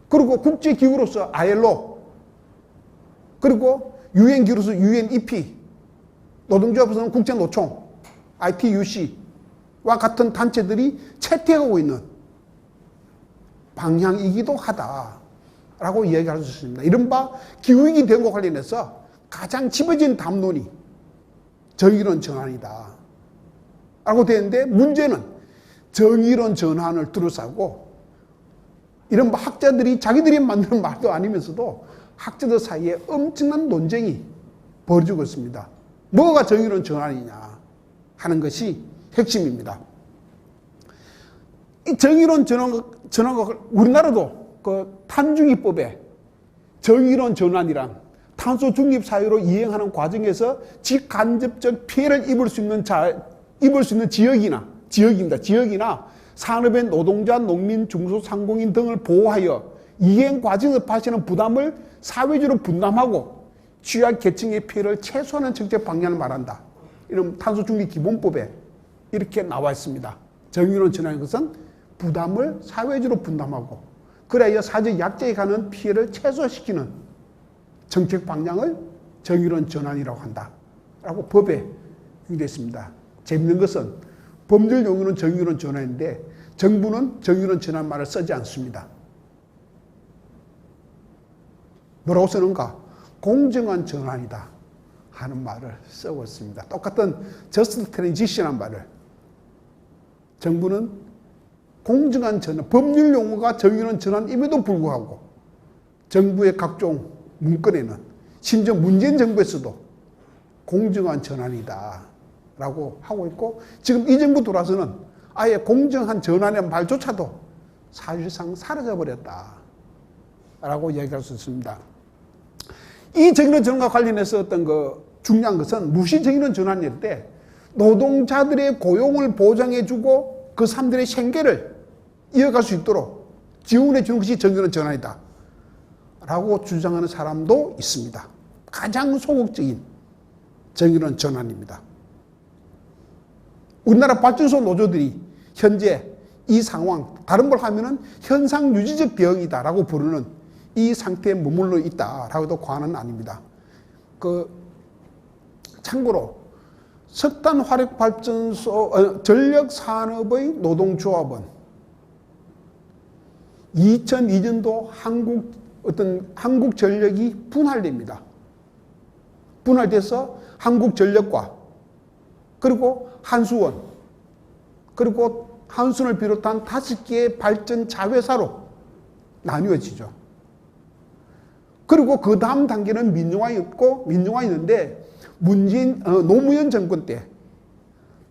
그리고 국제기구로서 ILO, 그리고 유엔기구로서 UNEP, 노동조합에서는 국제노총, ITUC와 같은 단체들이 채택하고 있는 방향이기도 하다라고 이야기할 수 있습니다. 이른바 기후위기 대응과 관련해서 가장 집어진 담론이 정의로운 전환이다 라고 되는데, 문제는 정의로운 전환을 둘러싸고 이른바 학자들이 자기들이 만드는 말도 아니면서도 학자들 사이에 엄청난 논쟁이 벌어지고 있습니다. 뭐가 정의로운 전환이냐 하는 것이 핵심입니다. 이 정의론 전환과 우리나라도 그 탄중이법에 정의론 전환이란 탄소 중립 사회로 이행하는 과정에서 직간접적 피해를 입을 수 있는 지역이나 산업의 노동자, 농민, 중소상공인 등을 보호하여 이행 과정에서 발생하는 부담을 사회적으로 분담하고 취약계층의 피해를 최소화하는 정책 방향을 말한다. 이런 탄소 중립 기본법에 이렇게 나와 있습니다. 정의론 전환인 것은 부담을 사회적으로 분담하고 그래야 사회적 약자에 가는 피해를 최소화시키는 정책 방향을 정의론 전환이라고 한다. 라고 법에 되어 있습니다. 재밌는 것은 법률 용어는 정의론 전환인데 정부는 정의론 전환 말을 쓰지 않습니다. 뭐라고 쓰는가? 공정한 전환이다 하는 말을 쓰고 있습니다. 똑같은 just transition한 말을 정부는 공정한 전환, 법률 용어가 정의론 전환임에도 불구하고 정부의 각종 문건에는 심지어 문재인 정부에서도 공정한 전환이다 라고 하고 있고 지금 이 정부 들어와서는 아예 공정한 전환이라는 말조차도 사실상 사라져버렸다 라고 얘기할 수 있습니다. 이 정의론 전환과 관련해서 어떤 중요한 것은 무시 정의론 전환일 때 노동자들의 고용을 보장해주고 그 사람들의 생계를 이어갈 수 있도록 지원해 주는 것이 정의론 전환이다 라고 주장하는 사람도 있습니다. 가장 소극적인 정의론 전환입니다. 우리나라 발전소 노조들이 현재 이 상황, 다른 걸 하면은 현상 유지적 병이다 라고 부르는 이 상태에 머물러 있다 라고도 과언은 아닙니다. 참고로 석탄 화력 발전소 전력 산업의 노동조합은 2002년도 한국전력이 분할됩니다. 분할돼서 한국전력과 그리고 한수원 그리고 한수원을 비롯한 5개의 발전 자회사로 나뉘어지죠. 그리고 그 다음 단계는 민영화가 있는데 노무현 정권 때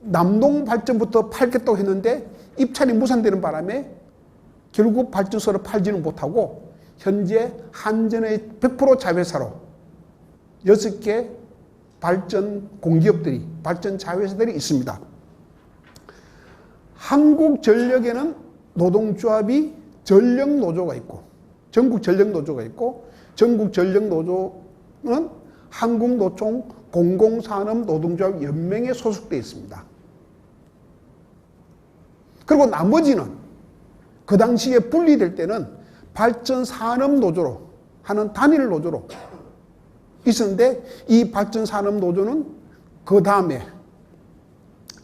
남동 발전부터 팔겠다고 했는데 입찰이 무산되는 바람에 결국 발전소를 팔지는 못하고 현재 한전의 100% 자회사로 6개 발전 공기업들이 발전 자회사들이 있습니다. 한국전력에는 노동조합이 전력노조가 있고 전국전력노조가 있고 전국전력노조는 한국노총 공공산업노동조합연맹에 소속되어 있습니다. 그리고 나머지는 그 당시에 분리될 때는 발전산업노조로 하는 단일 노조로 있었는데 이 발전산업노조는 그 다음에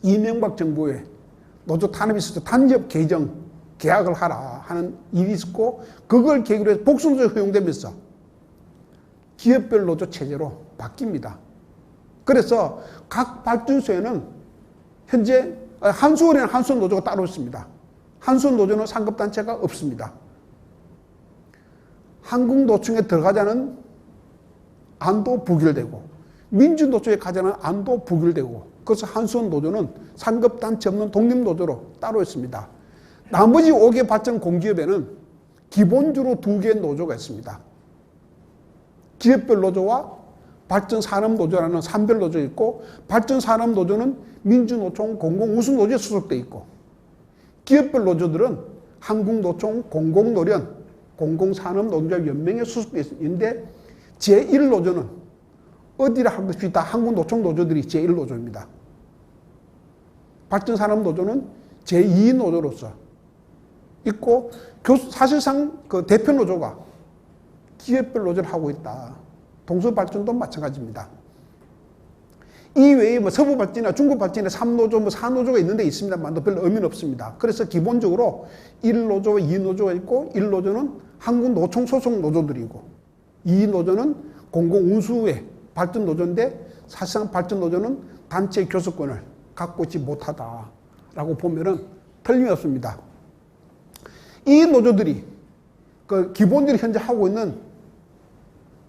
이명박 정부의 노조 탄압이 있어서 단협 개정 계약을 하라 하는 일이 있었고 그걸 계기로 해서 복수노조가 허용되면서 기업별 노조 체제로 바뀝니다. 그래서 각 발전소에는 현재 한수원에는 한수원 노조가 따로 있습니다. 한수원 노조는 상급단체가 없습니다. 한국노총에 들어가자는 안도 부결되고 민주노총에 가자는 안도 부결되고 그래서 한수원 노조는 상급단체 없는 독립노조로 따로 있습니다. 나머지 5개 발전 공기업에는 기본적으로 2개의 노조가 있습니다. 기업별 노조와 발전산업노조라는 산별 노조가 있고 발전산업노조는 민주노총 공공운수노조에 소속되어 있고 기업별 노조들은 한국노총 공공노련 공공산업노동조합연맹에 소속되어 있는데 제1노조는 어디를 할 것이 있다. 한국노총 노조들이 제1노조입니다. 발전산업노조는 제2노조로서 있고 사실상 그 대표 노조가 기업별 노조를 하고 있다. 동서발전도 마찬가지입니다. 이 외에 서부발전이나 중부발전이나 3노조, 4노조가 있는데 있습니다만 별로 의미는 없습니다. 그래서 기본적으로 1노조와 2노조가 있고 1노조는 한국노총 소속 노조들이고 2노조는 공공운수의 발전노조인데 사실상 발전노조는 단체 교섭권을 갖고 있지 못하다라고 보면은 틀림없습니다. 이 노조들이 기본적으로 현재 하고 있는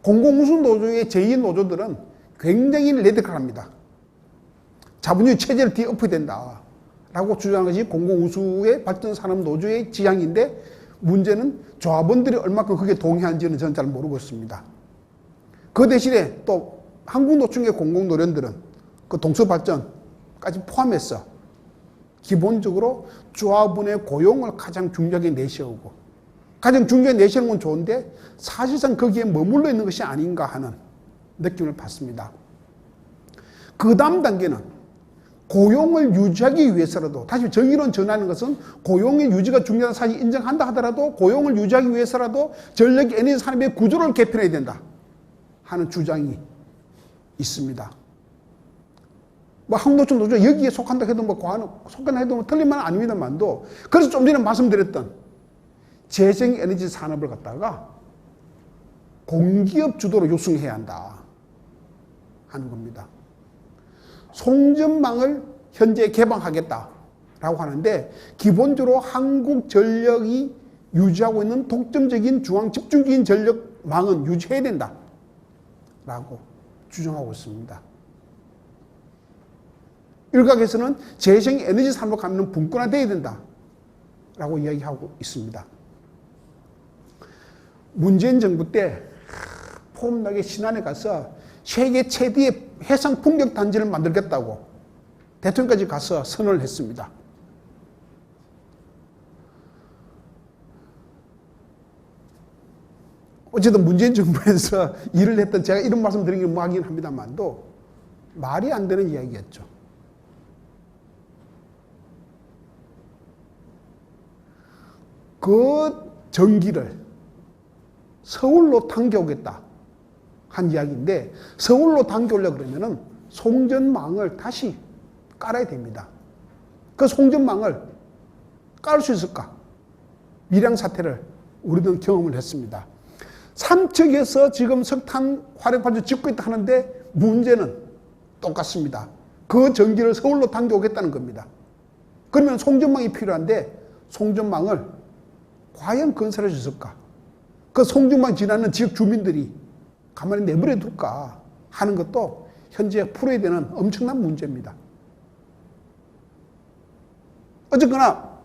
공공운수노조의 제2노조들은 굉장히 레디컬합니다. 자본주의 체제를 뒤엎어야 된다 라고 주장한 것이 공공우수의 발전산업노조의 지향인데 문제는 조합원들이 얼마큼 그게 동의하는지는 저는 잘 모르고 있습니다. 그 대신에 또 한국노총의 공공노련들은 그 동서발전까지 포함해서 기본적으로 조합원의 고용을 가장 중요하게 내세우고 가장 중요하게 내세우는 건 좋은데 사실상 거기에 머물러 있는 것이 아닌가 하는 느낌을 받습니다. 그 다음 단계는 고용을 유지하기 위해서라도, 다시 정의론 전하는 것은 고용의 유지가 중요하다는 사실을 인정한다 하더라도 고용을 유지하기 위해서라도 전력 에너지 산업의 구조를 개편해야 된다 하는 주장이 있습니다. 뭐 한국노총 노조 여기에 속한다 해도 속한다 해도 틀린 말은 아닙니다만도, 그래서 좀 전에 말씀드렸던 재생에너지 산업을 갖다가 공기업 주도로 육성해야 한다 하는 겁니다. 송전망을 현재 개방하겠다라고 하는데 기본적으로 한국전력이 유지하고 있는 독점적인 중앙 집중적인 전력망은 유지해야 된다라고 주장하고 있습니다. 일각에서는 재생에너지 산업으로 가면 분권화되어야 된다라고 이야기하고 있습니다. 문재인 정부 때 폼나게 신안에 가서 세계 최대의 해상 풍력 단지를 만들겠다고 대통령까지 가서 선언을 했습니다. 어쨌든 문재인 정부에서 일을 했던, 제가 이런 말씀 드리는 게 뭐하긴 합니다만도 말이 안 되는 이야기였죠. 그 전기를 서울로 당겨오겠다 한 이야기인데, 서울로 당겨오려고 그러면은 송전망을 다시 깔아야 됩니다. 그 송전망을 깔 수 있을까? 밀양 사태를 우리는 경험을 했습니다. 삼척에서 지금 석탄 화력발전 짓고 있다 하는데 문제는 똑같습니다. 그 전기를 서울로 당겨오겠다는 겁니다. 그러면 송전망이 필요한데 송전망을 과연 건설해 줬을까? 그 송전망 지나는 지역 주민들이 가만히 내버려 둘까 하는 것도 현재 풀어야 되는 엄청난 문제입니다. 어쨌거나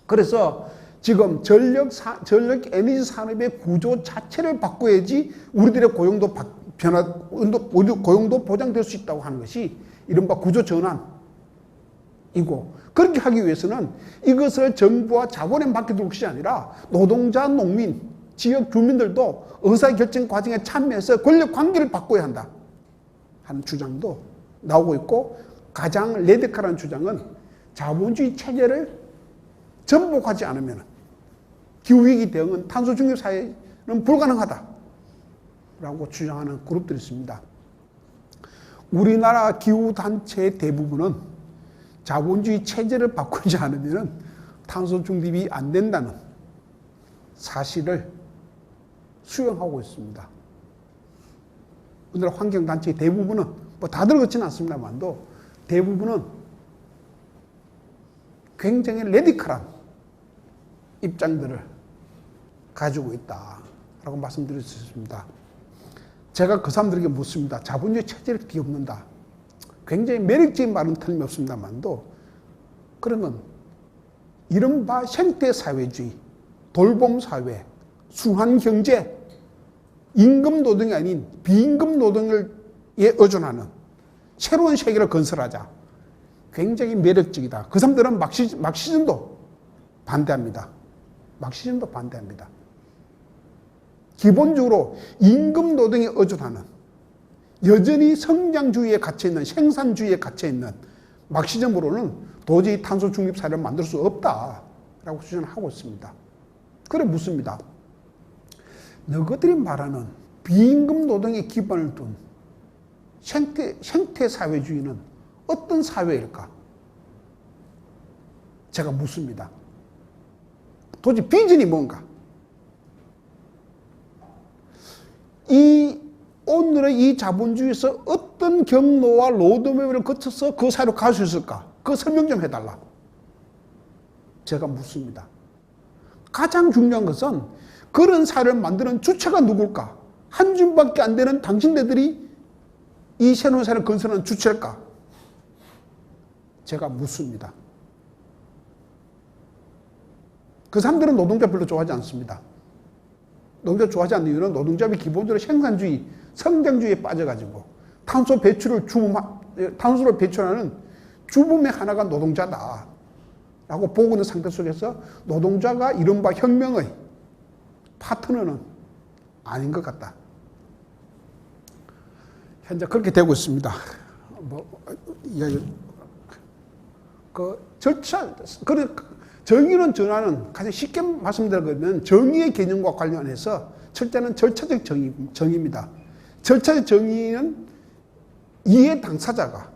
그래서 지금 전력 에너지 산업의 구조 자체를 바꿔야지 우리들의 고용도 고용도 보장될 수 있다고 하는 것이 이른바 구조 전환이고, 그렇게 하기 위해서는 이것을 정부와 자본에 맡겨둘 것이 아니라 노동자, 농민, 지역 주민들도 의사결정 과정에 참여해서 권력 관계를 바꿔야 한다 하는 주장도 나오고 있고, 가장 레디컬한 주장은 자본주의 체제를 전복하지 않으면 기후위기 대응은 탄소 중립 사회는 불가능하다라고 주장하는 그룹들이 있습니다. 우리나라 기후단체의 대부분은 자본주의 체제를 바꾸지 않으면 탄소 중립이 안 된다는 사실을 수용하고 있습니다. 우리나라 환경단체의 대부분은, 뭐 다들 그렇지는 않습니다만도 대부분은 굉장히 레디컬한 입장들을 가지고 있다라고 말씀드릴 수 있습니다. 제가 그 사람들에게 묻습니다. 자본주의 체제를 뒤엎는다. 굉장히 매력적인 말은 틀림없습니다만도, 그러면 이른바 생태사회주의, 돌봄사회, 순환경제, 임금노동이 아닌 비임금노동에 의존하는 새로운 세계를 건설하자. 굉장히 매력적이다. 그 사람들은 막시즘도 반대합니다. 막시즘도 반대합니다. 기본적으로 임금노동에 의존하는, 여전히 성장주의에 갇혀있는, 생산주의에 갇혀있는 막시즘으로는 도저히 탄소 중립 사회를 만들 수 없다라고 주장하고 있습니다. 그래 묻습니다. 너희들이 말하는 비임금 노동의 기반을 둔 생태사회주의는 어떤 사회일까? 제가 묻습니다. 도대체 비전이 뭔가? 오늘의 이 자본주의에서 어떤 경로와 로드맵을 거쳐서 그 사회로 갈 수 있을까? 그 설명 좀 해달라. 제가 묻습니다. 가장 중요한 것은 그런 사회를 만드는 주체가 누굴까? 한 줌밖에 안 되는 당신네들이 이 새로운 사회를 건설하는 주체일까? 제가 묻습니다. 그 사람들은 노동자 별로 좋아하지 않습니다. 노동자 좋아하지 않는 이유는 노동자의 기본적으로 생산주의, 성장주의에 빠져가지고 탄소를 배출하는 주범의 하나가 노동자다 라고 보고 있는 상태 속에서 노동자가 이른바 혁명의 파트너는 아닌 것 같다. 현재 그렇게 되고 있습니다. 정의론 전환은 가장 쉽게 말씀드리면 정의의 개념과 관련해서 첫째는 절차적 정의입니다. 절차적 정의는 이해 당사자가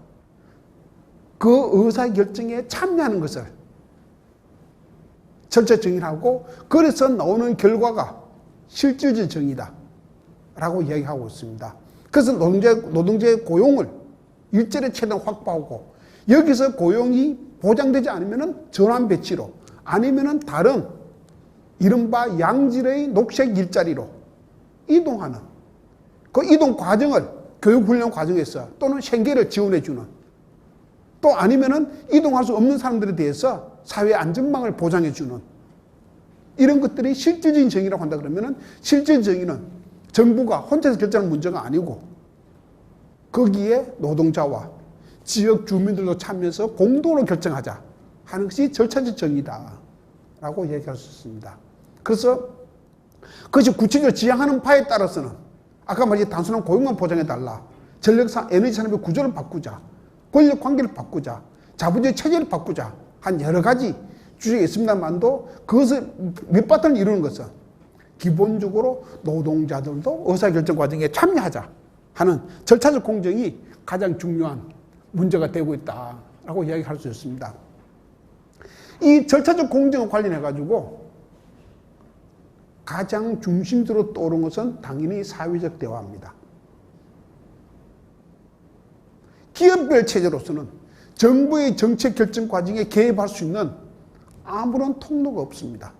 그 의사결정에 참여하는 것을 절차적 정의라고, 그래서 나오는 결과가 실질적 정의다 라고 이야기하고 있습니다. 그래서 노동자의 고용을 일자리 최대한 확보하고, 여기서 고용이 보장되지 않으면 전환 배치로, 아니면 다른 이른바 양질의 녹색 일자리로 이동하는 그 이동 과정을 교육훈련 과정에서 또는 생계를 지원해주는, 또 아니면은 이동할 수 없는 사람들에 대해서 사회 안전망을 보장해주는, 이런 것들이 실질적인 정의라고 한다 그러면은, 실질적인 정의는 정부가 혼자서 결정하는 문제가 아니고 거기에 노동자와 지역 주민들도 참여해서 공동으로 결정하자 하는 것이 절차적 정의다라고 얘기할 수 있습니다. 그래서 그것이 구체적으로 지향하는 바에 따라서는 아까 말했듯이 단순한 고용만 보장해달라, 전력상 에너지 산업의 구조를 바꾸자, 권력 관계를 바꾸자, 자본주의 체제를 바꾸자 한 여러 가지 주장이 있습니다만도, 그것을 밑바탕을 이루는 것은 기본적으로 노동자들도 의사결정 과정에 참여하자 하는 절차적 공정이 가장 중요한 문제가 되고 있다라고 이야기할 수 있습니다. 이 절차적 공정과 관련해가지고 가장 중심적으로 떠오른 것은 당연히 사회적 대화입니다. 기업별 체제로서는 정부의 정책 결정 과정에 개입할 수 있는 아무런 통로가 없습니다.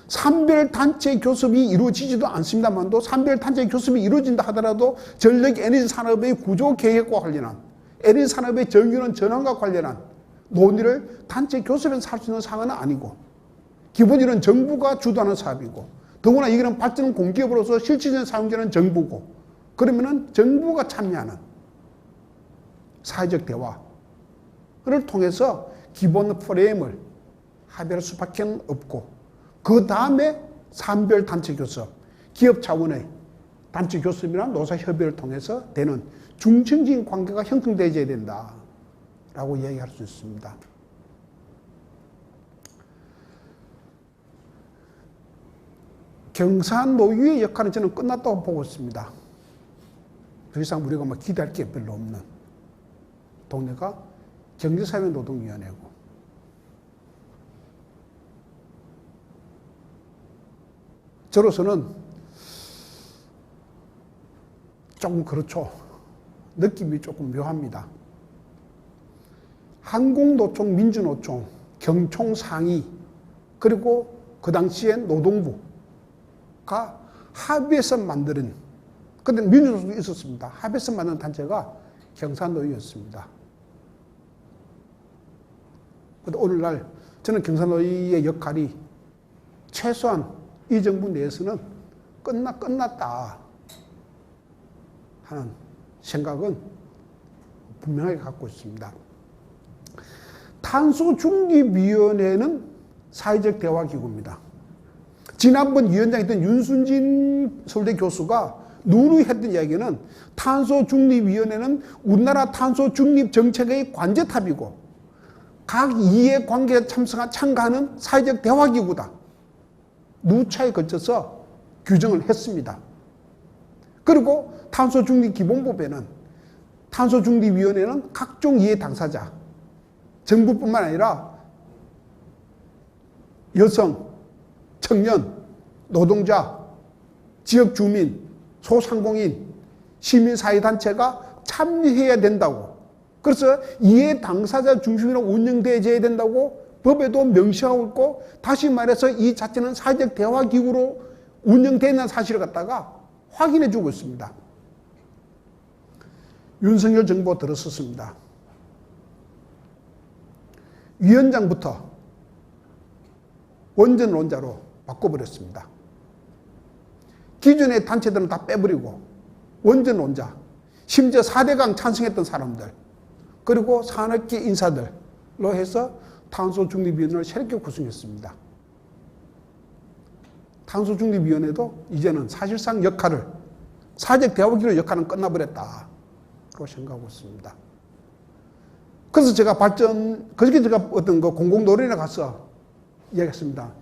산별단체 교섭이 이루어지지도 않습니다만도, 산별단체 교섭이 이루어진다 하더라도 전력 에너지 산업의 구조 계획과 관련한, 에너지 산업의 정유는 전환과 관련한 논의를 단체 교섭에서 할 수 있는 상황은 아니고, 기본적으로는 정부가 주도하는 사업이고, 더구나 이거는 발전 공기업으로서 실질적인 사용자는 정부고, 그러면은 정부가 참여하는 사회적 대화를 통해서 기본 프레임을 합의할 수밖에 없고, 그 다음에 산별 단체 교섭, 기업 차원의 단체 교섭이나 노사 협의를 통해서 되는 중층적인 관계가 형성되어야 된다라고 이야기할 수 있습니다. 경산노위의 역할은 저는 끝났다고 보고 있습니다. 더 이상 우리가 기대할 게 별로 없는 동네가 경제사회노동위원회고, 저로서는 조금 그렇죠. 느낌이 조금 묘합니다. 한국노총, 민주노총, 경총상의, 그리고 그 당시엔 노동부가 합의해서 만드는, 그때 민주노총도 있었습니다. 합의해서 만든 단체가 경산노위였습니다. 근데 오늘날 저는 경산노위의 역할이 최소한 이 정부 내에서는 끝났다 하는 생각은 분명하게 갖고 있습니다. 탄소중립위원회는 사회적 대화기구입니다. 지난번 위원장이었던 윤순진 서울대 교수가 누누이 했던 이야기는, 탄소중립위원회는 우리나라 탄소중립 정책의 관제탑이고 각 이해관계에 참가하는 사회적 대화기구다. 누차에 걸쳐서 규정을 했습니다. 그리고 탄소중립기본법에는 탄소중립위원회는 각종 이해 당사자, 정부뿐만 아니라 여성, 청년, 노동자, 지역주민, 소상공인, 시민사회단체가 참여해야 된다고, 그래서 이해 당사자 중심으로 운영되어야 된다고 법에도 명시하고 있고, 다시 말해서 이 자체는 사회적 대화기구로 운영되는 사실을 갖다가 확인해 주고 있습니다. 윤석열 정부가 들어섰습니다. 위원장부터 원전론자로 바꿔버렸습니다. 기존의 단체들은 다 빼버리고 원전론자, 심지어 4대강 찬성했던 사람들, 그리고 산업계 인사들로 해서 탄소중립위원회를 새롭게 구성했습니다. 탄소중립위원회도 이제는 사실상 역할을, 사회적 대화기로 역할은 끝나버렸다고 생각하고 있습니다. 그래서 제가 그저께 제가 어떤 공공노래에 가서 이야기했습니다.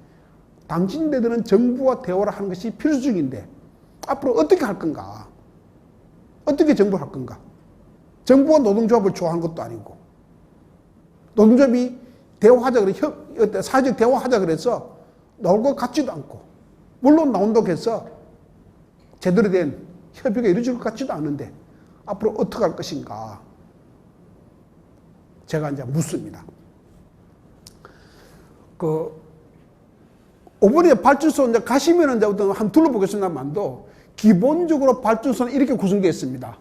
당신네들은 정부와 대화를 하는 것이 필수적인데 앞으로 어떻게 할 건가? 어떻게 정부를 할 건가? 정부와 노동조합을 좋아하는 것도 아니고, 노동조합이 대화하자 그래, 사회적 대화하자 그래서 나올 것 같지도 않고, 물론 나온다고 해서 제대로 된 협의가 이루어질 것 같지도 않은데 앞으로 어떻게 할 것인가? 제가 이제 묻습니다. 오번에 발전소 이제 가시면은 이제 한번 둘러보겠습니다만도 기본적으로 발전소는 이렇게 구성되어 있습니다.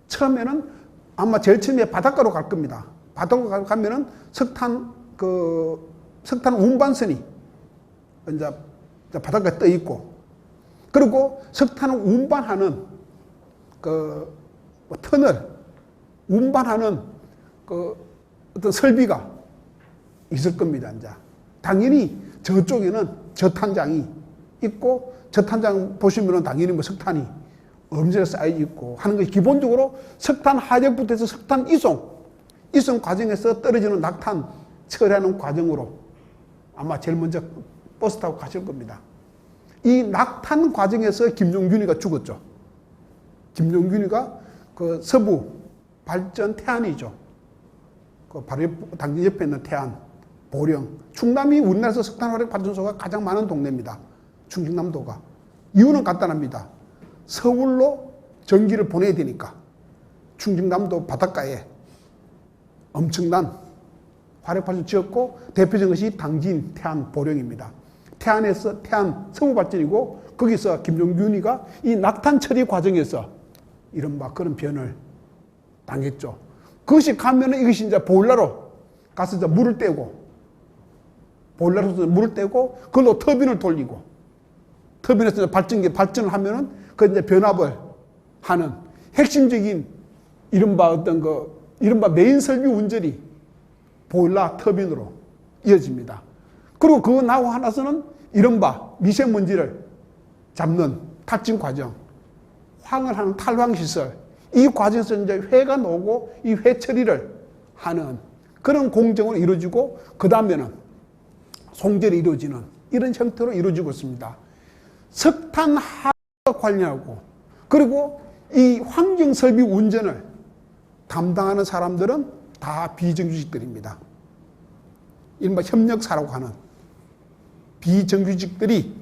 처음에는 아마 제일 처음에 바닷가로 갈 겁니다. 바닷가로 가면은 석탄 운반선이 이제 바닷가에 떠 있고, 그리고 석탄을 운반하는 터널, 운반하는 어떤 설비가 있을 겁니다. 이제 당연히 저쪽에는 저탄장이 있고, 저탄장 보시면은 당연히 석탄이 엄청나게 쌓여 있고 하는 것이 기본적으로 석탄 하역부터 해서 석탄 이송 과정에서 떨어지는 낙탄 처리하는 과정으로 아마 제일 먼저 버스 타고 가실 겁니다. 이 낙탄 과정에서 김종균이가 죽었죠. 김종균이가 서부 발전 태안이죠. 바로 당진 옆에 있는 태안, 보령, 충남이 우리나라에서 석탄화력 발전소가 가장 많은 동네입니다. 충청남도가. 이유는 간단합니다. 서울로 전기를 보내야 되니까 충청남도 바닷가에 엄청난 화력발전소 지었고, 대표적인 것이 당진, 태안, 보령입니다. 태안에서 태안 서부 발전이고, 거기서 김종균이가 이 낙탄 처리 과정에서 이른바 그런 변을 당했죠. 그것이 가면은 이것이 이제 보일러로 가서 이제 물을 떼고, 보일러로 물을 떼고, 그걸로 터빈을 돌리고, 터빈에서 발전을 하면은 그 이제 변압을 하는 핵심적인 이른바 메인 설비 운전이 보일러 터빈으로 이어집니다. 그리고 그거 나오고 나서는 이른바 미세먼지를 잡는 탈진 과정, 황을 하는 탈황시설, 이 과정에서 이제 회가 나오고 이 회 처리를 하는 그런 공정으로 이루어지고, 그 다음에는 송절이 이루어지는 이런 형태로 이루어지고 있습니다. 석탄 하역과 관련하고, 그리고 이 환경설비 운전을 담당하는 사람들은 다 비정규직들입니다. 이른바 협력사라고 하는 비정규직들이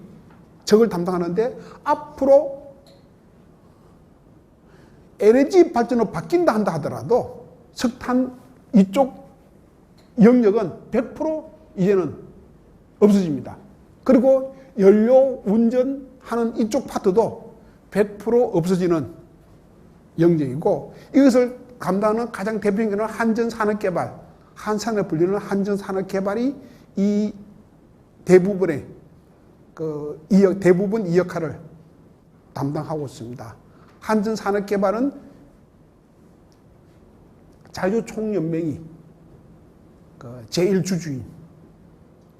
저걸 담당하는데, 앞으로 에너지 발전으로 바뀐다 한다 하더라도 석탄 이쪽 영역은 100% 이제는 없어집니다. 그리고 연료 운전하는 이쪽 파트도 100% 없어지는 영역이고, 이것을 감당하는 가장 대표적인 것은 한전산업개발, 한산을 불리는 한전산업개발이 이 대부분의 대부분 이 역할을 담당하고 있습니다. 한전산업개발은 자유총연맹이 제1주주인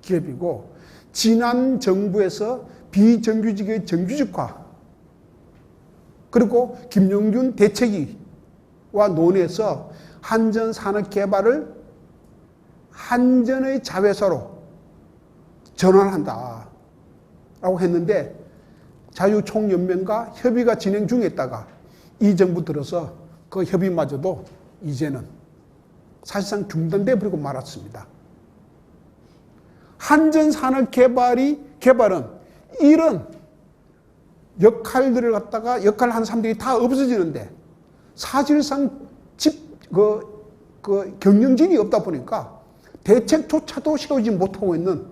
기업이고, 지난 정부에서 비정규직의 정규직화, 그리고 김용균 대책위와 논의해서 한전산업개발을 한전의 자회사로 전환한다 라고 했는데, 자유총연맹과 협의가 진행 중에 있다가 이 정부 들어서 그 협의마저도 이제는 사실상 중단돼 버리고 말았습니다. 한전산업개발은 이런 역할들을 갖다가 역할을 하는 사람들이 다 없어지는데, 사실상 경영진이 없다 보니까 대책조차도 세우지 못하고 있는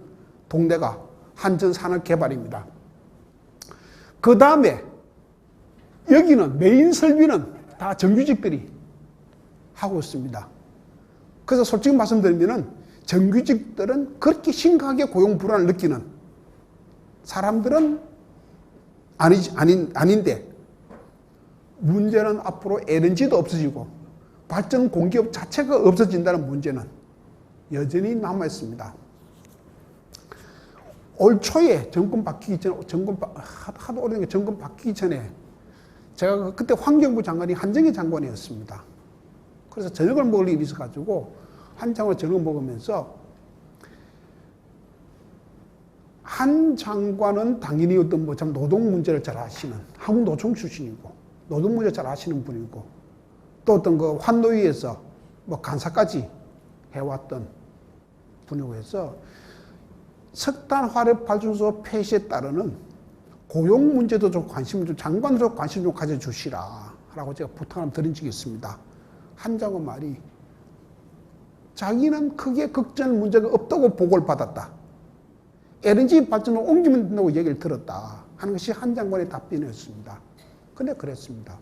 동네가 한전산업개발입니다. 그 다음에 여기는 메인 설비는 다 정규직들이 하고 있습니다. 그래서 솔직히 말씀드리면은 정규직들은 그렇게 심각하게 고용 불안을 느끼는 사람들은 아닌데 문제는 앞으로 LNG도 없어지고 발전 공기업 자체가 없어진다는 문제는 여전히 남아 있습니다. 올 초에 정권 바뀌기 전에 하도 오래된 게 정권 바뀌기 전에 제가 그때 환경부 장관이 한정희 장관이었습니다. 그래서 저녁을 먹을 일이 있어가지고 한 장관 저녁을 먹으면서 한 장관은 당연히 어떤 참 노동 문제를 잘 아시는 한국 노총 출신이고 노동 문제 잘 아시는 분이고 또 어떤 그 환노위에서 간사까지 해왔던 분이고 해서 석탄 화력 발전소 폐쇄에 따르는 고용 문제도 좀 관심을 좀 장관으로 관심 좀 가져주시라 라고 제가 부탁을 드린 적이 있습니다. 한 장관 말이 자기는 크게 걱정할 문제가 없다고 보고를 받았다. LNG 발전을 옮기면 된다고 얘기를 들었다 하는 것이 한 장관의 답변이었습니다. 근데 그랬습니다.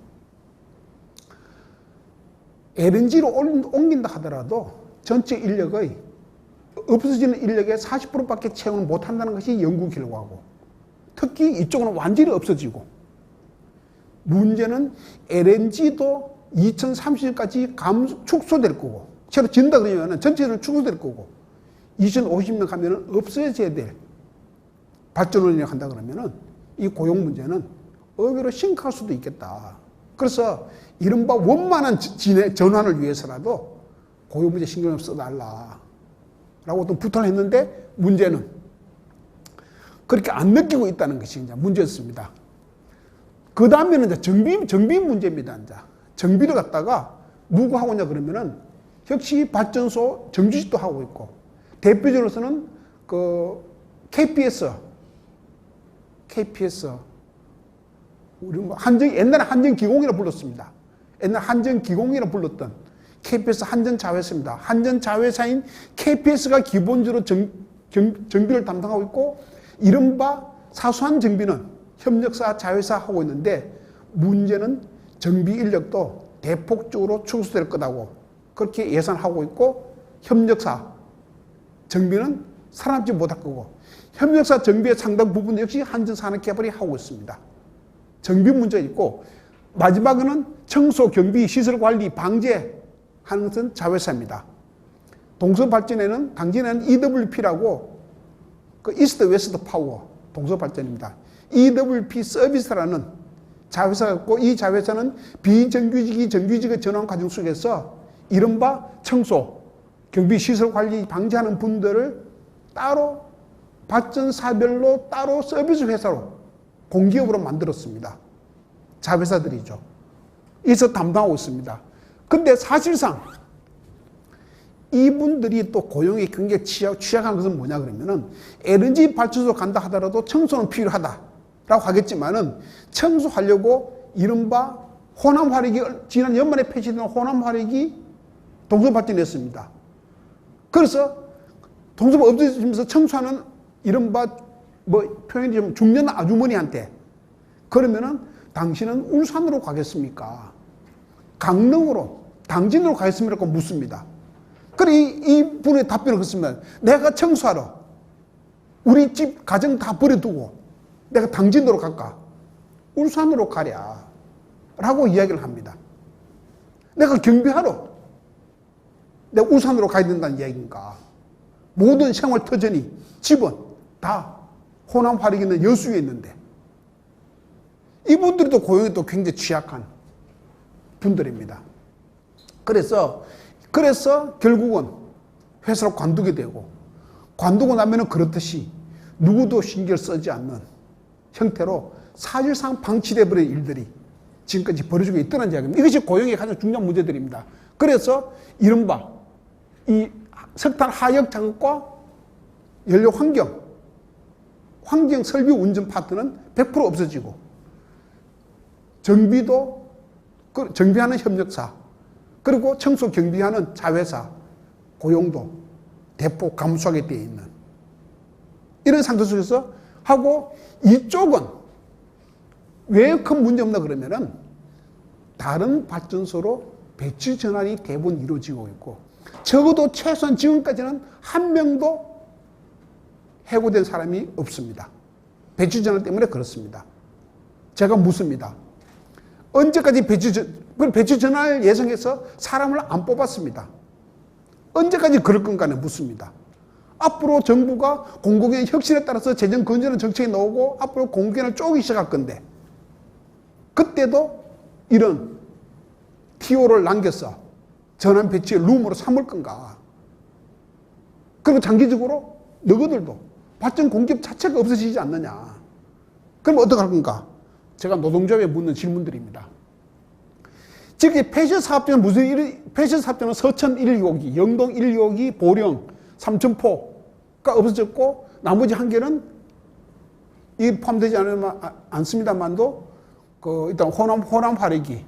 LNG로 옮긴다 하더라도 전체 인력의 없어지는 인력의 40%밖에 채용을 못한다는 것이 연구 결과고 특히 이쪽은 완전히 없어지고 문제는 LNG도 2030년까지 축소될 거고 새로 진다 그러면 전체적으로 축소될 거고 2050년 가면 없어져야 될 발전원이 한다 그러면 이 고용 문제는 의외로 심각할 수도 있겠다. 그래서 이른바 원만한 전환을 위해서라도 고용 문제 신경을 써달라 라고 또 부탁을 했는데 문제는 그렇게 안 느끼고 있다는 것이 이제 문제였습니다. 그 다음에는 이제 정비 문제입니다. 이제 정비를 갖다가 누구 하고 있냐 그러면은 역시 발전소 정규직도 하고 있고 대표적으로서는 그 KPS 우리 옛날에 한전기공이라 불렀습니다. 옛날 한전기공이라 불렀던 KPS 한전자회사입니다. 한전자회사인 KPS가 기본적으로 정비를 담당하고 있고 이른바 사소한 정비는 협력사 자회사 하고 있는데 문제는 정비 인력도 대폭적으로 축소될 거라고 그렇게 예상하고 있고 협력사 정비는 살아남지 못할 거고 협력사 정비의 상당 부분 역시 한전산업개발이 하고 있습니다. 정비 문제 있고 마지막은 청소, 경비, 시설관리, 방제하는 것은 자회사입니다. 동서발전에는 당진에는 EWP라고 그 이스트 웨스트 파워 동서발전입니다. EWP 서비스라는 자회사가 있고 이 자회사는 비정규직이 정규직의 전환 과정 속에서 이른바 청소, 경비, 시설관리, 방제하는 분들을 따로 발전사별로 따로 서비스 회사로 공기업으로 만들었습니다. 자회사들이죠. 이서 담당하고 있습니다. 근데 사실상 이분들이 또 고용에 굉장히 취약한 것은 뭐냐 그러면은 LNG 발전소 간다 하더라도 청소는 필요하다라고 하겠지만은 청소하려고 이른바 호남화력이 지난 연말에 폐쇄된 호남화력이 동서발전했습니다. 그래서 동서가 없어지면서 청소하는 이른바 표현이 좀 중년 아주머니한테 그러면은 당신은 울산으로 가겠습니까? 강릉으로, 당진으로 가겠습니까? 묻습니다. 그래 이 분의 답변을 그렇습니다. 내가 청소하러 우리 집 가정 다 버려두고 내가 당진으로 갈까? 울산으로 가랴 라고 이야기를 합니다. 내가 경비하러 내가 울산으로 가야 된다는 이야기인가? 모든 생활 터전이 집은 다 호남 화력이 있는 여수에 있는데 이분들이 또 고용이 또 굉장히 취약한 분들입니다. 그래서 결국은 회사로 관두게 되고 관두고 나면은 그렇듯이 누구도 신경 쓰지 않는 형태로 사실상 방치돼 버린 일들이 지금까지 벌어지고 있다는 이야기입니다. 이것이 고용의 가장 중요한 문제들입니다. 그래서 이른바 이 석탄 하역 작업과 연료 환경 설비 운전 파트는 100% 없어지고 정비하는 협력사 그리고 청소 경비하는 자회사 고용도 대폭 감소하게 되어 있는 이런 상태 속에서 하고 이쪽은 왜 큰 문제 없나 그러면은 다른 발전소로 배치 전환이 대부분 이루어지고 있고 적어도 최소한 지금까지는 한 명도 해고된 사람이 없습니다. 배추전환 때문에 그렇습니다. 제가 묻습니다. 언제까지 배추전환을 예상해서 사람을 안 뽑았습니다. 언제까지 그럴 건가에 묻습니다. 앞으로 정부가 공공의 혁신에 따라서 재정 건전한 정책이 나오고 앞으로 공공연을 쪼기 시작할 건데 그때도 이런 TO를 남겨서 전환 배치의 룸으로 삼을 건가? 그리고 장기적으로 너희들도 발전 공기업 자체가 없어지지 않느냐? 그럼 어떡할 건가? 제가 노동조합에 묻는 질문들입니다. 즉, 폐쇄 사업자는 폐쇄 사업자는 서천 1, 2호기, 영동 1, 2호기, 보령, 삼천포가 없어졌고, 나머지 한 개는 이 포함되지 않습니다만도, 일단 호남 화력이,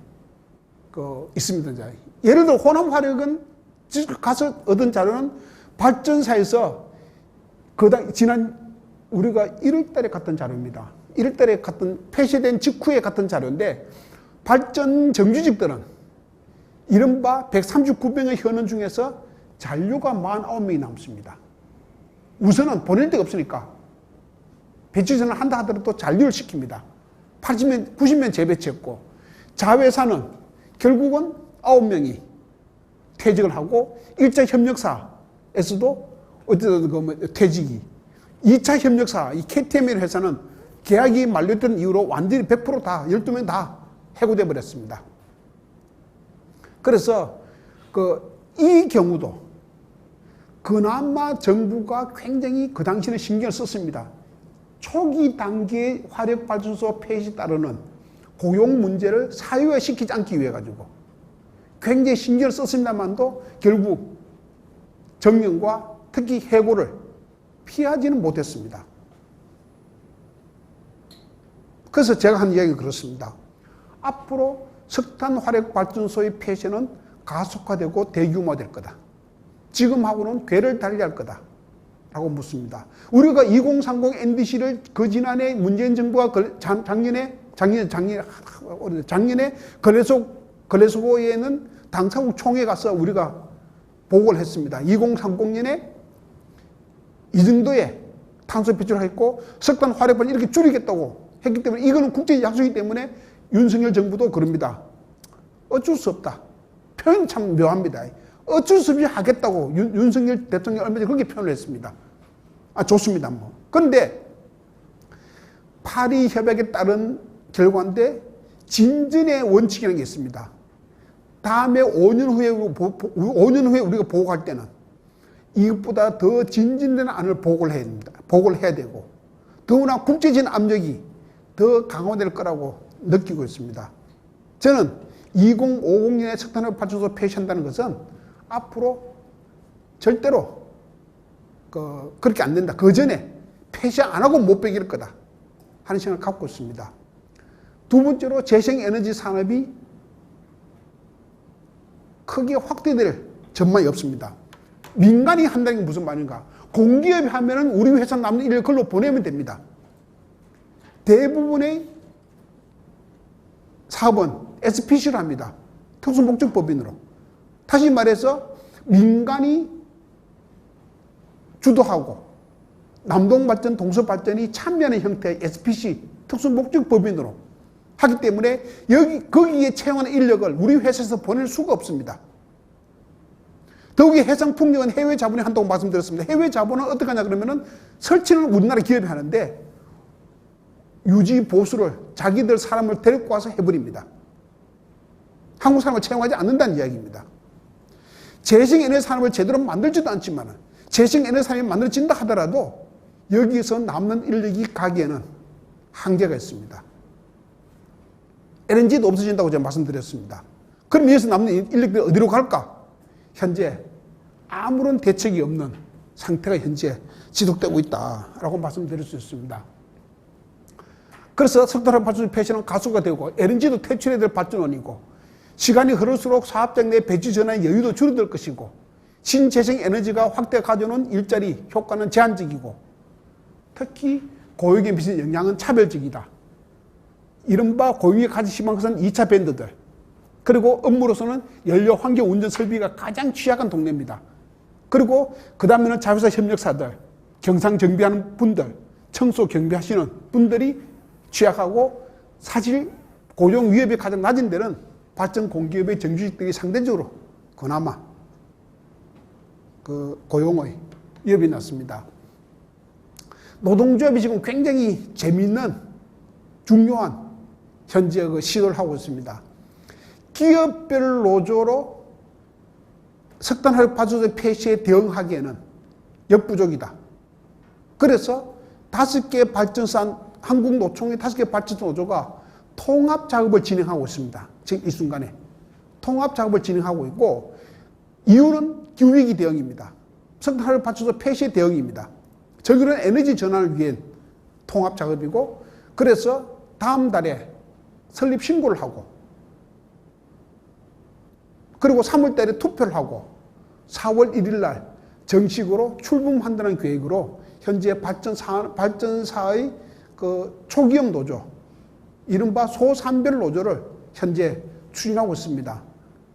있습니다. 예를 들어, 호남 화력은 가서 얻은 자료는 발전사에서 지난 우리가 1월 달에 갔던 자료입니다. 1월 달에 갔던, 폐쇄된 직후에 갔던 자료인데, 발전 정규직들은 이른바 139명의 현원 중에서 잔류가 49명이 남습니다. 우선은 보낼 데가 없으니까 배치전을 한다 하더라도 잔류를 시킵니다. 80명, 90명 재배치했고, 자회사는 결국은 9명이 퇴직을 하고, 1차 협력사에서도 어쨌든 퇴직이, 2차 협력사, 이 KTML 회사는 계약이 만료된 이후로 완전히 100% 다, 12명 다 해고돼 버렸습니다. 그래서 이 경우도 그나마 정부가 굉장히 그 당시에는 신경을 썼습니다. 초기 단계 화력발전소 폐쇄에 따르는 고용 문제를 사회화시키지 않기 위해 가지고 굉장히 신경을 썼습니다만도 결국 정년과 특히 해고를 피하지는 못했습니다. 그래서 제가 한 이야기가 그렇습니다. 앞으로 석탄 화력 발전소의 폐쇄는 가속화되고 대규모화될 거다. 지금하고는 궤를 달리할 거다. 라고 묻습니다. 우리가 2030 NDC를 그 지난해 문재인 정부가 작년에 거래소에는 당사국 총회 가서 우리가 보고를 했습니다. 2030년에 이 정도의 탄소 배출을 했고 석탄 화력을 이렇게 줄이겠다고 했기 때문에 이거는 국제 약속이기 때문에 윤석열 정부도 그럽니다. 어쩔 수 없다. 표현이 참 묘합니다. 어쩔 수 없이 하겠다고 윤석열 대통령이 얼마 전에 그렇게 표현을 했습니다. 좋습니다. 뭐. 그런데 파리 협약에 따른 결과인데 진전의 원칙이라는 게 있습니다. 다음에 5년 후에 우리가 보고할 때는 이것보다 더 진전된 안을 보고를 해야 됩니다. 보고를 해야 되고 더구나 국제적인 압력이 더 강화될 거라고 느끼고 있습니다. 저는 2050년에 석탄화력 발전소 폐쇄한다는 것은 앞으로 절대로 그렇게 안 된다. 그 전에 폐쇄 안 하고 못 빼길 거다 하는 생각을 갖고 있습니다. 두 번째로 재생에너지 산업이 크게 확대될 전망이 없습니다. 민간이 한다는 게 무슨 말인가? 공기업이 하면은 우리 회사 남는 일을 걸로 보내면 됩니다. 대부분의 사업은 SPC로 합니다. 특수목적법인으로. 다시 말해서 민간이 주도하고 남동발전, 동서발전이 참여하는 형태의 SPC, 특수목적법인으로 하기 때문에 거기에 채용하는 인력을 우리 회사에서 보낼 수가 없습니다. 더욱이 해상풍력은 해외 자본이 한다고 말씀드렸습니다. 해외 자본은 어떻게 하냐 그러면은 설치는 우리나라 기업이 하는데 유지 보수를 자기들 사람을 데리고 와서 해버립니다. 한국 사람을 채용하지 않는다는 이야기입니다. 재생에너지 산업을 제대로 만들지도 않지만 재생에너지 산업이 만들어진다 하더라도 여기서 남는 인력이 가기에는 한계가 있습니다. LNG도 없어진다고 제가 말씀드렸습니다. 그럼 여기서 남는 인력들이 어디로 갈까? 현재 아무런 대책이 없는 상태가 현재 지속되고 있다라고 말씀드릴 수 있습니다. 그래서 석탄화력 발전소 폐쇄는 가속화 되고 LNG도 퇴출해야 될 발전원이고 시간이 흐를수록 사업장 내 배치 전환의 여유도 줄어들 것이고 신재생에너지가 확대 가져오는 일자리 효과는 제한적이고 특히 고용에 미치는 영향은 차별적이다. 이른바 고용이 가장 심한 것은 2차 밴드들. 그리고 업무로서는 연료 환경 운전 설비가 가장 취약한 동네입니다. 그리고 그 다음에는 자회사 협력사들, 경상 정비하는 분들, 청소 경비하시는 분들이 취약하고, 사실 고용 위협이 가장 낮은 데는 발전 공기업의 정규직들이 상대적으로 그나마 그 고용의 위협이 낮습니다. 노동조합이 지금 굉장히 재미있는 중요한 현재 그 시도를 하고 있습니다. 기업별 노조로 석탄화력발전소 폐쇄에 대응하기에는 역부족이다. 그래서 5개 발전소, 한국노총의 5개 발전소 노조가 통합 작업을 진행하고 있습니다. 지금 이 순간에 통합 작업을 진행하고 있고, 이유는 기후위기 대응입니다. 석탄화력발전소 폐쇄 대응입니다. 저기는 에너지 전환을 위한 통합 작업이고, 그래서 다음 달에 설립 신고를 하고, 그리고 3월 달에 투표를 하고 4월 1일 날 정식으로 출범한다는 계획으로 현재 발전사의 그 초기형 노조, 이른바 소산별 노조를 현재 추진하고 있습니다.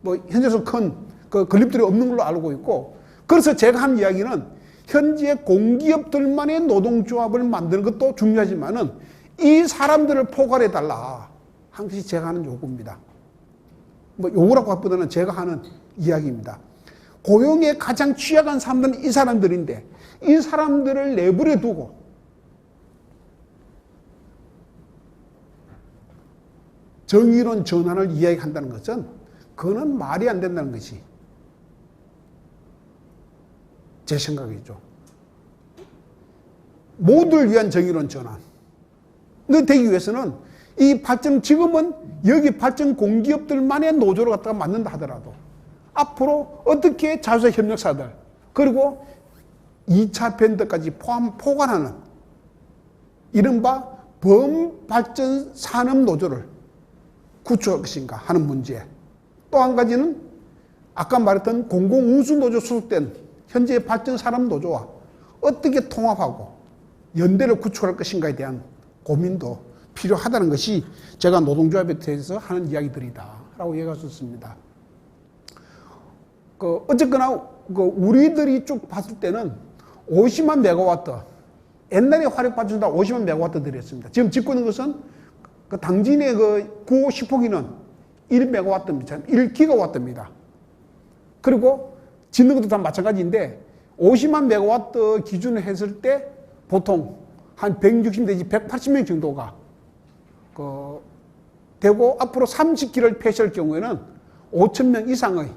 뭐 현재서 큰 그 건립들이 없는 걸로 알고 있고, 그래서 제가 한 이야기는 현재 공기업들만의 노동조합을 만드는 것도 중요하지만은 이 사람들을 포괄해 달라 하는 것이 제가 하는 요구입니다. 뭐 요구라고 하기보다는 제가 하는 이야기입니다. 고용에 가장 취약한 사람들은 이 사람들인데, 이 사람들을 내버려 두고 정의로운 전환을 이야기한다는 것은 그거는 말이 안 된다는 것이 제 생각이죠. 모두를 위한 정의로운 전환. 그 되기 위해서는 이 발전, 지금은 여기 발전 공기업들만의 노조를 갖다가 만든다 하더라도 앞으로 어떻게 자회사 협력사들, 그리고 2차 밴드까지 포괄하는 이른바 범발전 산업 노조를 구축할 것인가 하는 문제. 또 한 가지는 아까 말했던 공공운수노조 소속된 현재 발전 산업 노조와 어떻게 통합하고 연대를 구축할 것인가에 대한 고민도 필요하다는 것이 제가 노동조합에 대해서 하는 이야기들이다라고 얘기할 수 있습니다. 어쨌거나 우리들이 쭉 봤을 때는 50만 메가와트, 옛날에 화력발전소다 50만 메가와트들이었습니다. 지금 짓고 있는 것은 그 당진의 그 9호 10호기는 1메가와트입니다. 1기가와트입니다. 그리고 짓는 것도 다 마찬가지인데 50만 메가와트 기준으로 했을 때 보통 한 160 내지 180명 정도가 되고, 앞으로 30기를 폐쇄할 경우에는 5,000명 이상의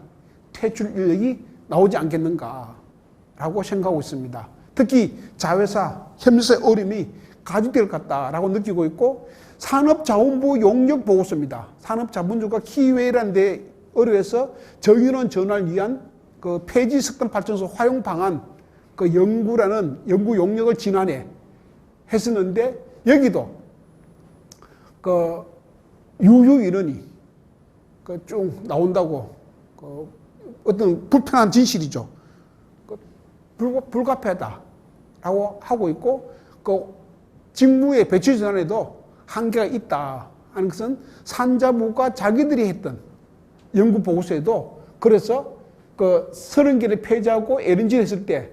퇴출 인력이 나오지 않겠는가라고 생각하고 있습니다. 특히 자회사, 협력사의 어려움이 가중될 것 같다라고 느끼고 있고, 산업자원부 용역보고서입니다. 산업자본주가 키웨이라는 데 의뢰해서 정의로운 전환을 위한 그 폐지 석탄 발전소 활용 방안 그 연구 용역을 지난해 했었는데, 여기도 그 유효 인원이 쭉 나온다고 어떤 불편한 진실이죠. 불가피하다라고 하고 있고, 직무의 배치 전환에도 한계가 있다 하는 것은 산자부가 자기들이 했던 연구 보고서에도, 그래서 30개를 폐지하고 LNG를 했을 때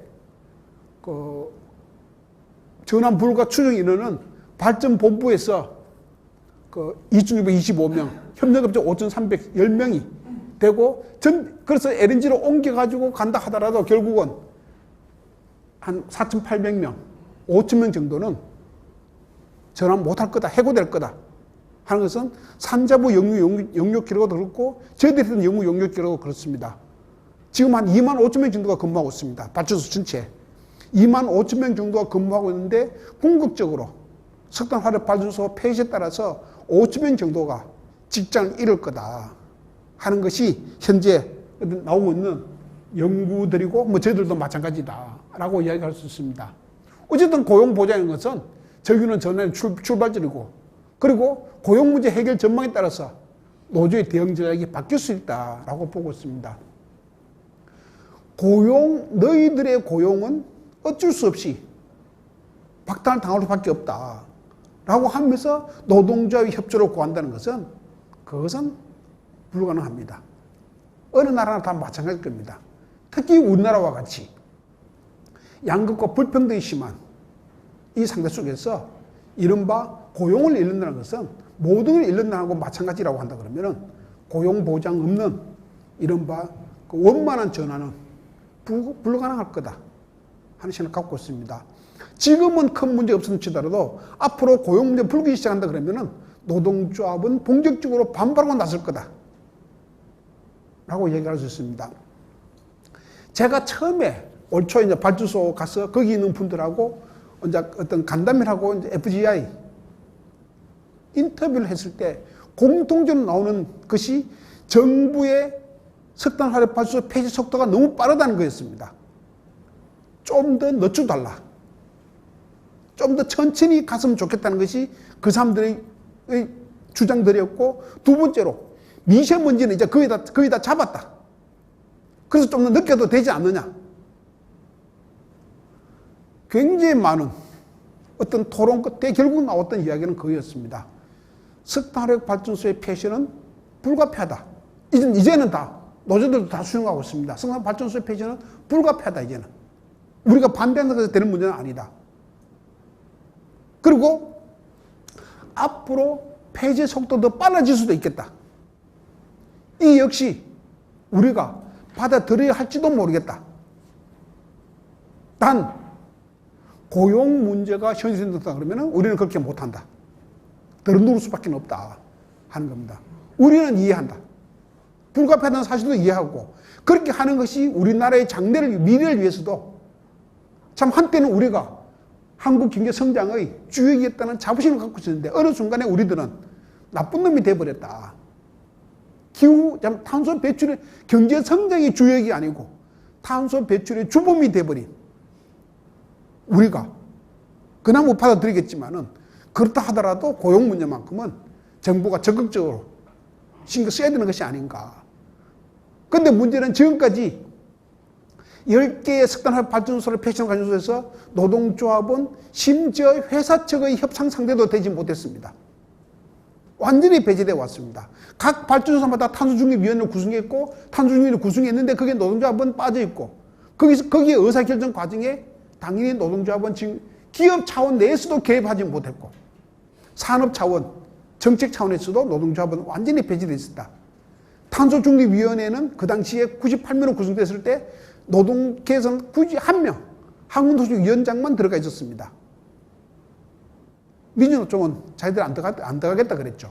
전환 불가 추정 인원은 발전본부에서 2,625명, 협력업체 5,310명이 되고, 그래서 LNG로 옮겨가지고 간다 하더라도 결국은 한 4,800명, 5,000명 정도는 전환 못할 거다, 해고될 거다 하는 것은 산자부 영역 기록도 그렇고, 저희들이 했던 연구 영역 기록도 그렇습니다. 지금 한 2만 5천 명 정도가 근무하고 있습니다. 발전소 전체. 2만 5천 명 정도가 근무하고 있는데, 궁극적으로 석탄화력발전소 폐쇄에 따라서 5천 명 정도가 직장을 잃을 거다 하는 것이 현재 나오고 있는 연구들이고, 뭐 저희들도 마찬가지다라고 이야기할 수 있습니다. 어쨌든 고용보장인 것은 정의로운 전환의 출발점이고, 그리고 고용 문제 해결 전망에 따라서 노조의 대응 전략이 바뀔 수 있다라고 보고 있습니다. 너희들의 고용은 어쩔 수 없이 박탈을 당할 수밖에 없다라고 하면서 노동자의 협조를 구한다는 것은, 그것은 불가능합니다. 어느 나라나 다 마찬가지일 겁니다. 특히 우리나라와 같이 양극화 불평등이 심한 이 상태 속에서 이른바 고용을 잃는다는 것은 모든 걸 잃는다는 것과 마찬가지라고 한다 그러면은 고용 보장 없는 이른바 그 원만한 전환은 불가능할 거다 하는 생각을 갖고 있습니다. 지금은 큰 문제 없을지라도 앞으로 고용 문제 풀기 시작한다 그러면은 노동조합은 본격적으로 반발하고 나설 거다 라고 얘기할 수 있습니다. 제가 처음에 올 초에 이제 발주소 가서 거기 있는 분들하고 이제 어떤 간담회하고 이제 FGI 인터뷰를 했을 때 공통적으로 나오는 것이 정부의 석탄 화력 발전소 폐지 속도가 너무 빠르다는 거였습니다. 좀 더 늦춰달라. 좀 더 천천히 갔으면 좋겠다는 것이 그 사람들의 주장들이었고, 두 번째로 미세먼지는 이제 거의 다 잡았다. 그래서 좀 더 늦게도 되지 않느냐. 굉장히 많은 어떤 토론 끝에 결국 나왔던 이야기는 그거였습니다. 석탄화력 발전소의 폐쇄는 불가피하다. 이제는 다 노조들도 다 수용하고 있습니다. 석탄 발전소의 폐쇄는 불가피하다. 이제는 우리가 반대한다고 해서 되는 문제는 아니다. 그리고 앞으로 폐쇄 속도도 빨라질 수도 있겠다. 이 역시 우리가 받아들여야 할지도 모르겠다. 단 고용 문제가 현실된다 그러면 우리는 그렇게 못한다. 들어누를 수밖에 없다 하는 겁니다. 우리는 이해한다. 불가피하다는 사실도 이해하고, 그렇게 하는 것이 우리나라의 장래를, 미래를 위해서도 참 한때는 우리가 한국 경제 성장의 주역이었다는 자부심을 갖고 있었는데 어느 순간에 우리들은 나쁜 놈이 돼버렸다. 기후, 탄소 배출의 경제 성장의 주역이 아니고 탄소 배출의 주범이 돼버린 우리가 그나마 받아들이겠지만은, 그렇다 하더라도 고용 문제만큼은 정부가 적극적으로 신경 써야 되는 것이 아닌가. 그런데 문제는 지금까지 10개의 석탄화력 발전소를 폐쇄한 관련해서 노동조합은 심지어 회사 측의 협상 상대도 되지 못했습니다. 완전히 배제되어 왔습니다. 각 발전소마다 탄소중립위원회를 구성했고, 탄소중립위원회를 구성했는데 거기에 노동조합은 빠져있고, 거기에 의사결정 과정에 당연히 노동조합은 지금 기업 차원 내에서도 개입하지 못했고, 산업 차원, 정책 차원에서도 노동조합은 완전히 배제되어 있었다. 탄소중립위원회는 그 당시에 98명으로 구성됐을 때 노동계에서는 굳이 한 명, 한국노조위원장만 들어가 있었습니다. 민주노총은 자기들 안 들어가겠다 그랬죠.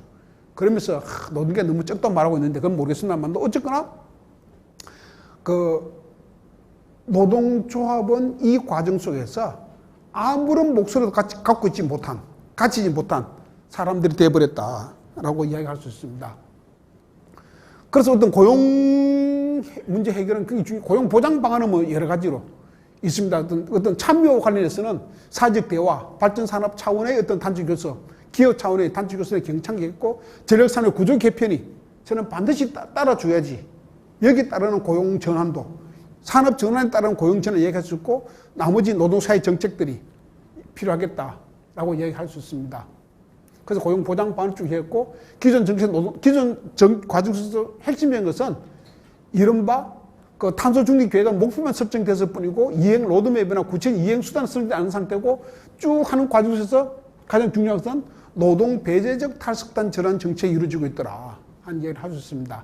그러면서 노동계가 너무 적다고 말하고 있는데 그건 모르겠습니다만, 어쨌거나 그 노동조합은 이 과정 속에서 아무런 목소리도 갖추지 못한 사람들이 되어버렸다라고 이야기할 수 있습니다. 그래서 어떤 고용 문제 해결은 그 중에 고용 보장 방안은 뭐 여러 가지로 있습니다. 어떤 참여 관련해서는 사회적 대화, 발전산업 차원의 어떤 단체 교섭, 기업 차원의 단체 교섭에 경청했고, 전력산업 구조 개편이 저는 반드시 따라줘야지. 여기에 따르는 고용 전환도, 산업 전환에 따른 고용 전환을 얘기할 수 있고, 나머지 노동사회 정책들이 필요하겠다라고 얘기할 수 있습니다. 그래서 고용 보장 방안을 쭉 했고, 기존 과정에서 핵심적인 것은 이른바 그 탄소 중립 계획은 목표만 설정됐을 뿐이고 이행 로드맵이나 구체적인 이행 수단을 설정되지 않은 상태고, 쭉 하는 과정에서 가장 중요한 것은 노동 배제적 탈석탄 전환 정책이 이루어지고 있더라 하는 이야기를 할 수 있습니다.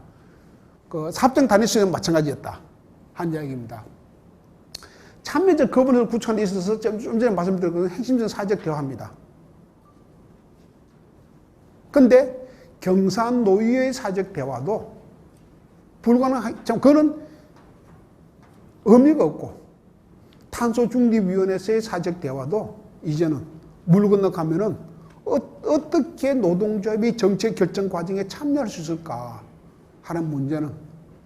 그 사업장 단위수는 마찬가지였다 한 이야기입니다. 참여적 거부를 구축하는 데 있어서 좀 전에 말씀드린 것은 핵심적인 사회적 대화입니다. 근데 경산노위의 사회적 대화도 그거는 의미가 없고, 탄소중립위원회에서의 사회적 대화도 이제는 물 건너가면은 어떻게 노동조합이 정책 결정 과정에 참여할 수 있을까 하는 문제는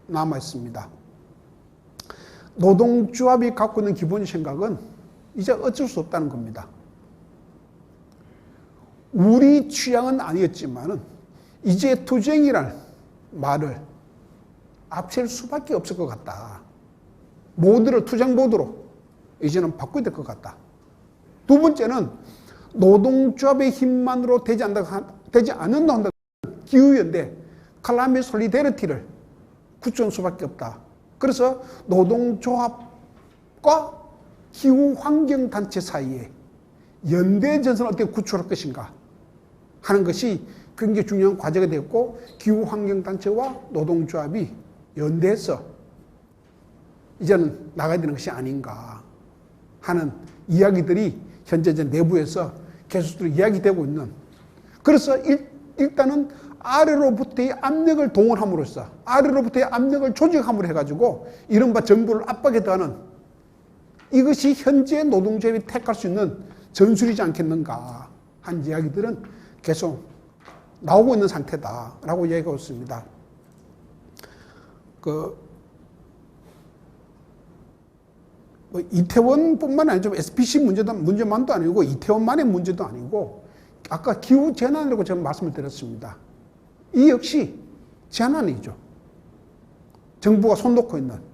남아 있습니다. 노동조합이 갖고 있는 기본 생각은 이제 어쩔 수 없다는 겁니다. 우리 취향은 아니었지만은 이제 투쟁이란 말을 앞셀 수밖에 없을 것 같다. 모드를 투쟁 모드로 이제는 바꿔야 될 것 같다. 두 번째는 노동조합의 힘만으로 되지 않는다 한다. 기후위원회, 클라이밋 솔리데리티를 구축할 수밖에 없다. 그래서 노동조합과 기후환경단체 사이에 연대전선을 어떻게 구축할 것인가 하는 것이 굉장히 중요한 과제가 됐고, 기후환경단체와 노동조합이 연대해서 이제는 나가야 되는 것이 아닌가 하는 이야기들이 현재 내부에서 계속 이야기되고 있는, 그래서 일단은 아래로부터의 압력을 동원함으로써, 아래로부터의 압력을 조직함으로 해가지고 이른바 정부를 압박해 더하는, 이것이 현재 노동조합이 택할 수 있는 전술이지 않겠는가 한 이야기들은 계속 나오고 있는 상태다라고 이야기하고 있습니다. 이태원뿐만 아니고 SPC 문제만도 아니고 이태원만의 문제도 아니고, 아까 기후 재난이라고 제가 말씀을 드렸습니다. 이 역시 재난이죠. 정부가 손 놓고 있는.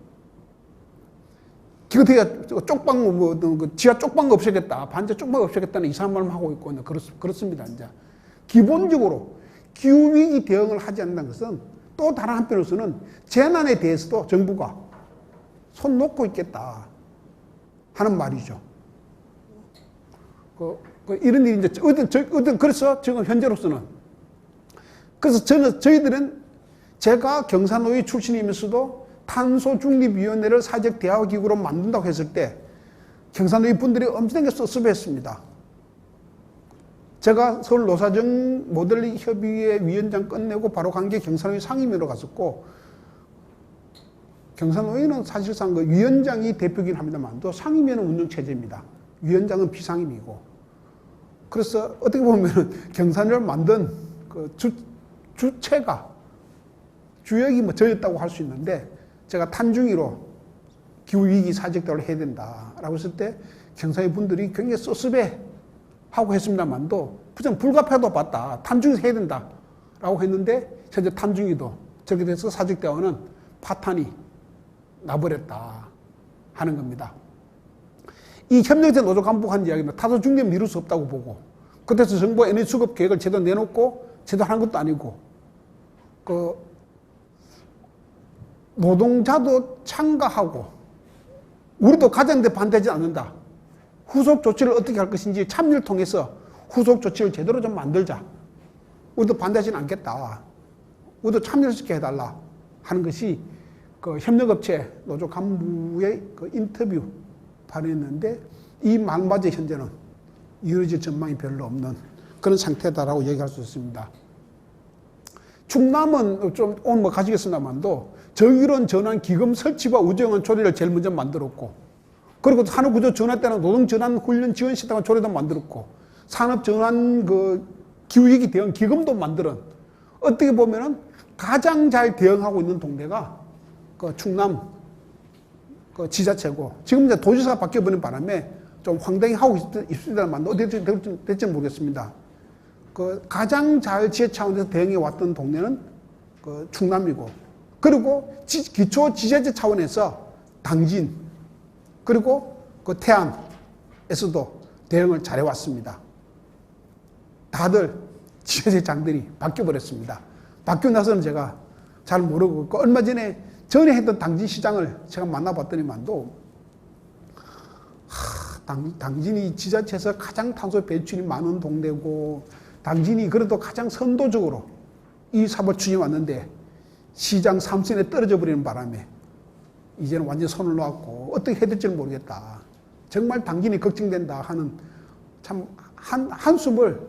기껏해야 쪽방, 지하 쪽방 없애겠다, 반대 쪽방 없애겠다는 이상한 말을 하고 있고, 그렇습니다. 이제 기본적으로 기후위기 대응을 하지 않는다는 것은 또 다른 한편으로서는 재난에 대해서도 정부가 손 놓고 있겠다 하는 말이죠. 이런 일이 이제, 그래서 지금 현재로서는, 그래서 저희들은, 제가 경산노위 출신이면서도 탄소중립위원회를 사회적 대화기구로 만든다고 했을 때 경산노위 분들이 엄청나게 섭섭했습니다. 제가 서울 노사정 모델링 협의회 위원장 끝내고 바로 간 게 경산노위 상임위로 갔었고, 경산노위는 사실상 그 위원장이 대표긴 합니다만 또 상임위는 운영체제입니다. 위원장은 비상임이고, 그래서 어떻게 보면 경산을 만든 그 주체가, 주역이 저였다고 할 수 있는데, 제가 탄중위로 기후위기 사회적 대화를 해야 된다라고 했을 때 경산의 분들이 굉장히 섭섭해 하고 했습니다만도 불가피하다고 봤다. 탄중위에서 해야 된다라고 했는데, 현재 탄중위도 저렇게 돼서 사회적 대화는 파탄이 나버렸다 하는 겁니다. 이 협력제 노조 간부가 한 이야기는 탄소 중립 미룰 수 없다고 보고, 그때서 정부가 에너지 수급 계획을 제대로 내놓고 제대로 하는 것도 아니고, 노동자도 참가하고 우리도 가장대 반대하지 않는다. 후속 조치를 어떻게 할 것인지 참여를 통해서 후속 조치를 제대로 좀 만들자. 우리도 반대하지는 않겠다. 우리도 참여를 시켜 해달라 하는 것이 그 협력업체 노조 간부의 그 인터뷰 발언했는데, 이 말마저 현재는 이루어질 전망이 별로 없는 그런 상태다라고 얘기할 수 있습니다. 충남은 좀 오늘 가지겠습니다만도 저기론 전환 기금 설치와 우정한 조례를 제일 먼저 만들었고, 그리고 산업구조 전환 때는 노동전환 훈련 지원 시스템 조례도 만들었고, 산업전환 기후위기 대응 기금도 만들은, 어떻게 보면은 가장 잘 대응하고 있는 동네가 충남 지자체고, 지금 이제 도지사가 바뀌어버린 바람에 좀 황당히 하고 있습니다만 어떻게 될지 모르겠습니다. 가장 잘 지혜 차원에서 대응해 왔던 동네는 충남이고, 그리고 기초 지자체 차원에서 당진, 그리고 태안에서도 대응을 잘해 왔습니다. 다들 지자체장들이 바뀌어버렸습니다. 바뀌고 나서는 제가 잘 모르고, 얼마 전에 했던 당진시장을 제가 만나봤더니만도, 당진이 지자체에서 가장 탄소 배출이 많은 동네고, 당진이 그래도 가장 선도적으로 이 사업을 추진해 왔는데 시장 3선에 떨어져 버리는 바람에 이제는 완전히 손을 놓았고 어떻게 해야 될지 모르겠다. 정말 당진이 걱정된다 하는 참 한숨을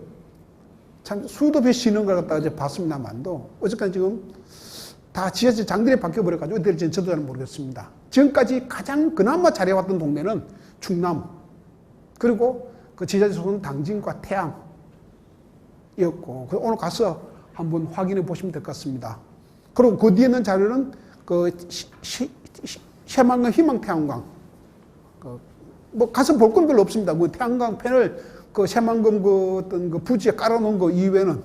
참 수도 없이 쉬는 걸 갖다가 이제 봤습니다만도, 어쨌든 지금 다 지자체 장들이 바뀌어버려가지고 어떻게 될지는 저도 잘 모르겠습니다. 지금까지 가장 그나마 잘해왔던 동네는 충남, 그리고 그 지자체 소속 당진과 태안, 였고, 오늘 가서 한번 확인해 보시면 될 것 같습니다. 그리고 그 뒤에 있는 자료는 새만금 희망태양광, 가서 볼 건 별로 없습니다. 태양광 펜을 새만금 어떤 부지에 깔아놓은 거 이외에는,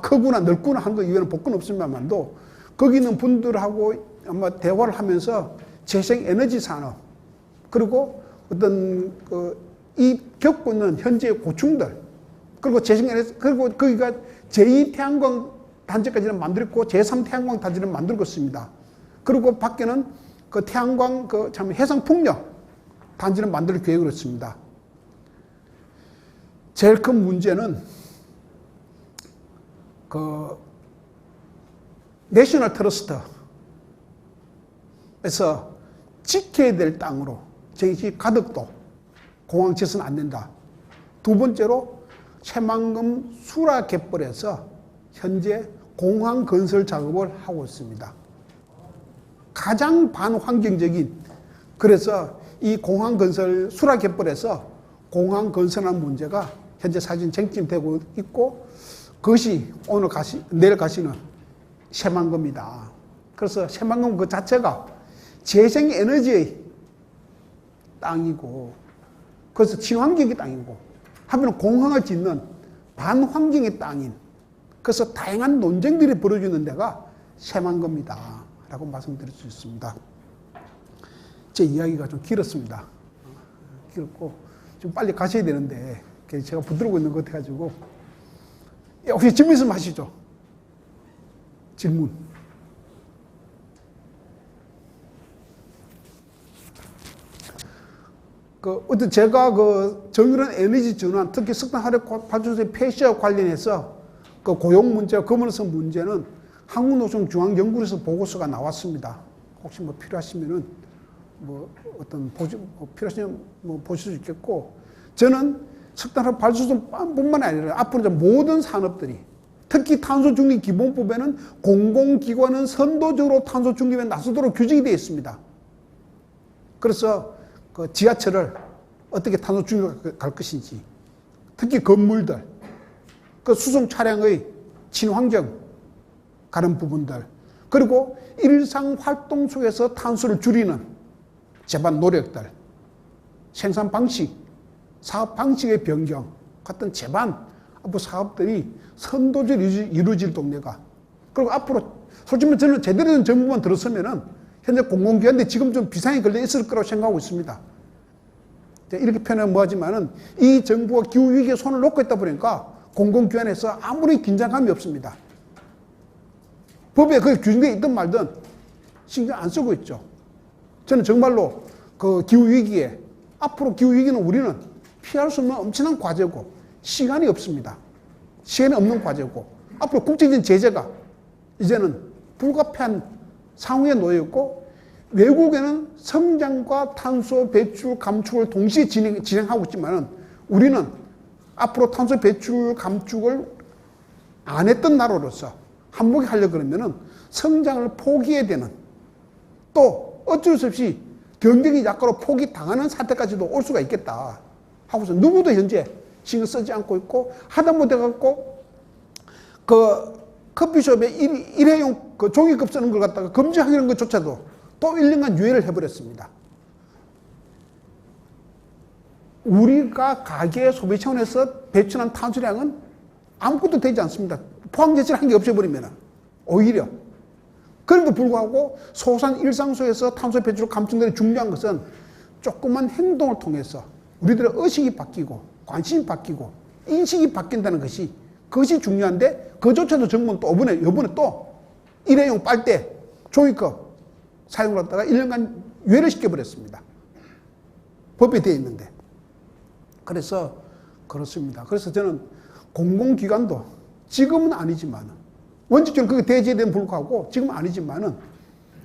크구나 넓구나 한 거 이외에는 볼 건 없습니다만도, 거기 있는 분들하고 아마 대화를 하면서 재생에너지 산업, 그리고 어떤 이 겪고 있는 현재의 고충들, 그리고 재생에너지, 그리고 거기가 제2태양광 단지까지는 만들었고 제3태양광 단지는 만들고 있습니다. 그리고 밖에는 그 태양광 해상 풍력 단지는 만들 계획으로 있습니다. 제일 큰 문제는 그 내셔널 트러스트에서 지켜야 될 땅으로 정치 가덕도 공항 짓은 안 된다. 두 번째로 새만금 수라 갯벌에서 현재 공항 건설 작업을 하고 있습니다. 가장 반환경적인, 그래서 이 공항 건설 수라 갯벌에서 공항 건설하는 문제가 현재 사실 쟁점되고 있고, 그것이 내일 가시는 새만금이다. 그래서 새만금 그 자체가 재생에너지의 땅이고, 그래서 친환경의 땅이고, 하면 공항을 짓는 반환경의 땅인, 그래서 다양한 논쟁들이 벌어지는 데가 새만금이다 라고 말씀드릴 수 있습니다. 제 이야기가 좀 길었습니다. 길었고 좀 빨리 가셔야 되는데 제가 붙들고 있는 것 같아가지고, 혹시 질문 있으면 하시죠. 질문. 어떤 제가 정유한 에너지 전환, 특히 석탄 화력 발전소의 폐쇄와 관련해서 고용 문제와 검은성 문제는 한국노총 중앙연구소에서 보고서가 나왔습니다. 혹시 필요하시면은 필요하시면 보실 수 있겠고, 저는 석탄 화력 발전소뿐만 아니라 앞으로 모든 산업들이, 특히 탄소 중립 기본법에는 공공기관은 선도적으로 탄소 중립에 나서도록 규정이 되어 있습니다. 그래서 지하철을 어떻게 탄소 중립 갈 것인지, 특히 건물들, 수송 차량의 친환경 가는 부분들, 그리고 일상 활동 속에서 탄소를 줄이는 제반 노력들, 생산 방식, 사업 방식의 변경 같은 제반 사업들이 선도적으로 이루어질 동네가, 그리고 앞으로 솔직히 저는 제대로 된 정부만 들었으면은 현재 공공기관인데 지금 좀 비상이 걸려 있을 거라고 생각하고 있습니다. 이렇게 표현하면 뭐하지만은 이 정부가 기후위기에 손을 놓고 있다 보니까 공공기관에서 아무리 긴장감이 없습니다. 법에 그게 규정되어 있든 말든 신경 안 쓰고 있죠. 저는 정말로 기후위기에, 앞으로 기후위기는 우리는 피할 수 없는 엄청난 과제고, 시간이 없습니다. 시간이 없는 과제고, 앞으로 국제적인 제재가 이제는 불가피한 상황에 놓여 있고, 외국에는 성장과 탄소 배출 감축을 동시에 진행하고 있지만 우리는 앞으로 탄소 배출 감축을 안 했던 나라로서 한복하려고 그러면은 성장을 포기해야 되는, 또 어쩔 수 없이 경쟁이 약화로 포기당하는 사태까지도 올 수가 있겠다 하고서 누구도 현재 신경 쓰지 않고 있고, 하다못해 갖고 커피숍에 일회용 종이컵 쓰는 걸 갖다가 금지하는 것조차도 또 1년간 유예를 해버렸습니다. 우리가 가계 소비 차원에서 배출한 탄소량은 아무것도 되지 않습니다. 포항제철 한 개 없애버리면 오히려. 그럼에도 불구하고 소소한 일상 속에서 탄소 배출 감축들이 중요한 것은 조그만 행동을 통해서 우리들의 의식이 바뀌고 관심이 바뀌고 인식이 바뀐다는 것이, 그것이 중요한데, 그조차도 정부는 또 이번에 또 일회용 빨대, 종이컵 사용을 하다가 1년간 유예를 시켜버렸습니다. 법에 되어 있는데. 그래서 그렇습니다. 그래서 저는 공공기관도 지금은 아니지만, 원칙적으로 그게 대제된 불구하고 지금은 아니지만은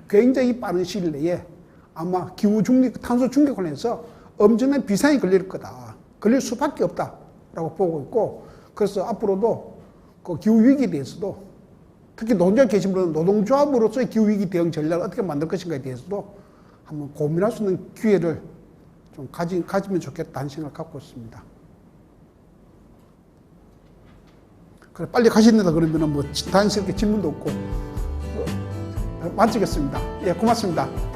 굉장히 빠른 시일 내에 아마 기후 중립, 탄소 중립 관련해서 엄청난 비상이 걸릴 거다. 걸릴 수밖에 없다라고 보고 있고, 그래서 앞으로도 기후위기에 대해서도, 특히 노동조합 계신 분은 노동조합으로서의 기후위기 대응 전략을 어떻게 만들 것인가에 대해서도 한번 고민할 수 있는 기회를 좀 가지면 좋겠다는 생각을 갖고 있습니다. 그래, 빨리 가신다 그러면은 다행스럽게 질문도 없고, 마치겠습니다. 예, 고맙습니다.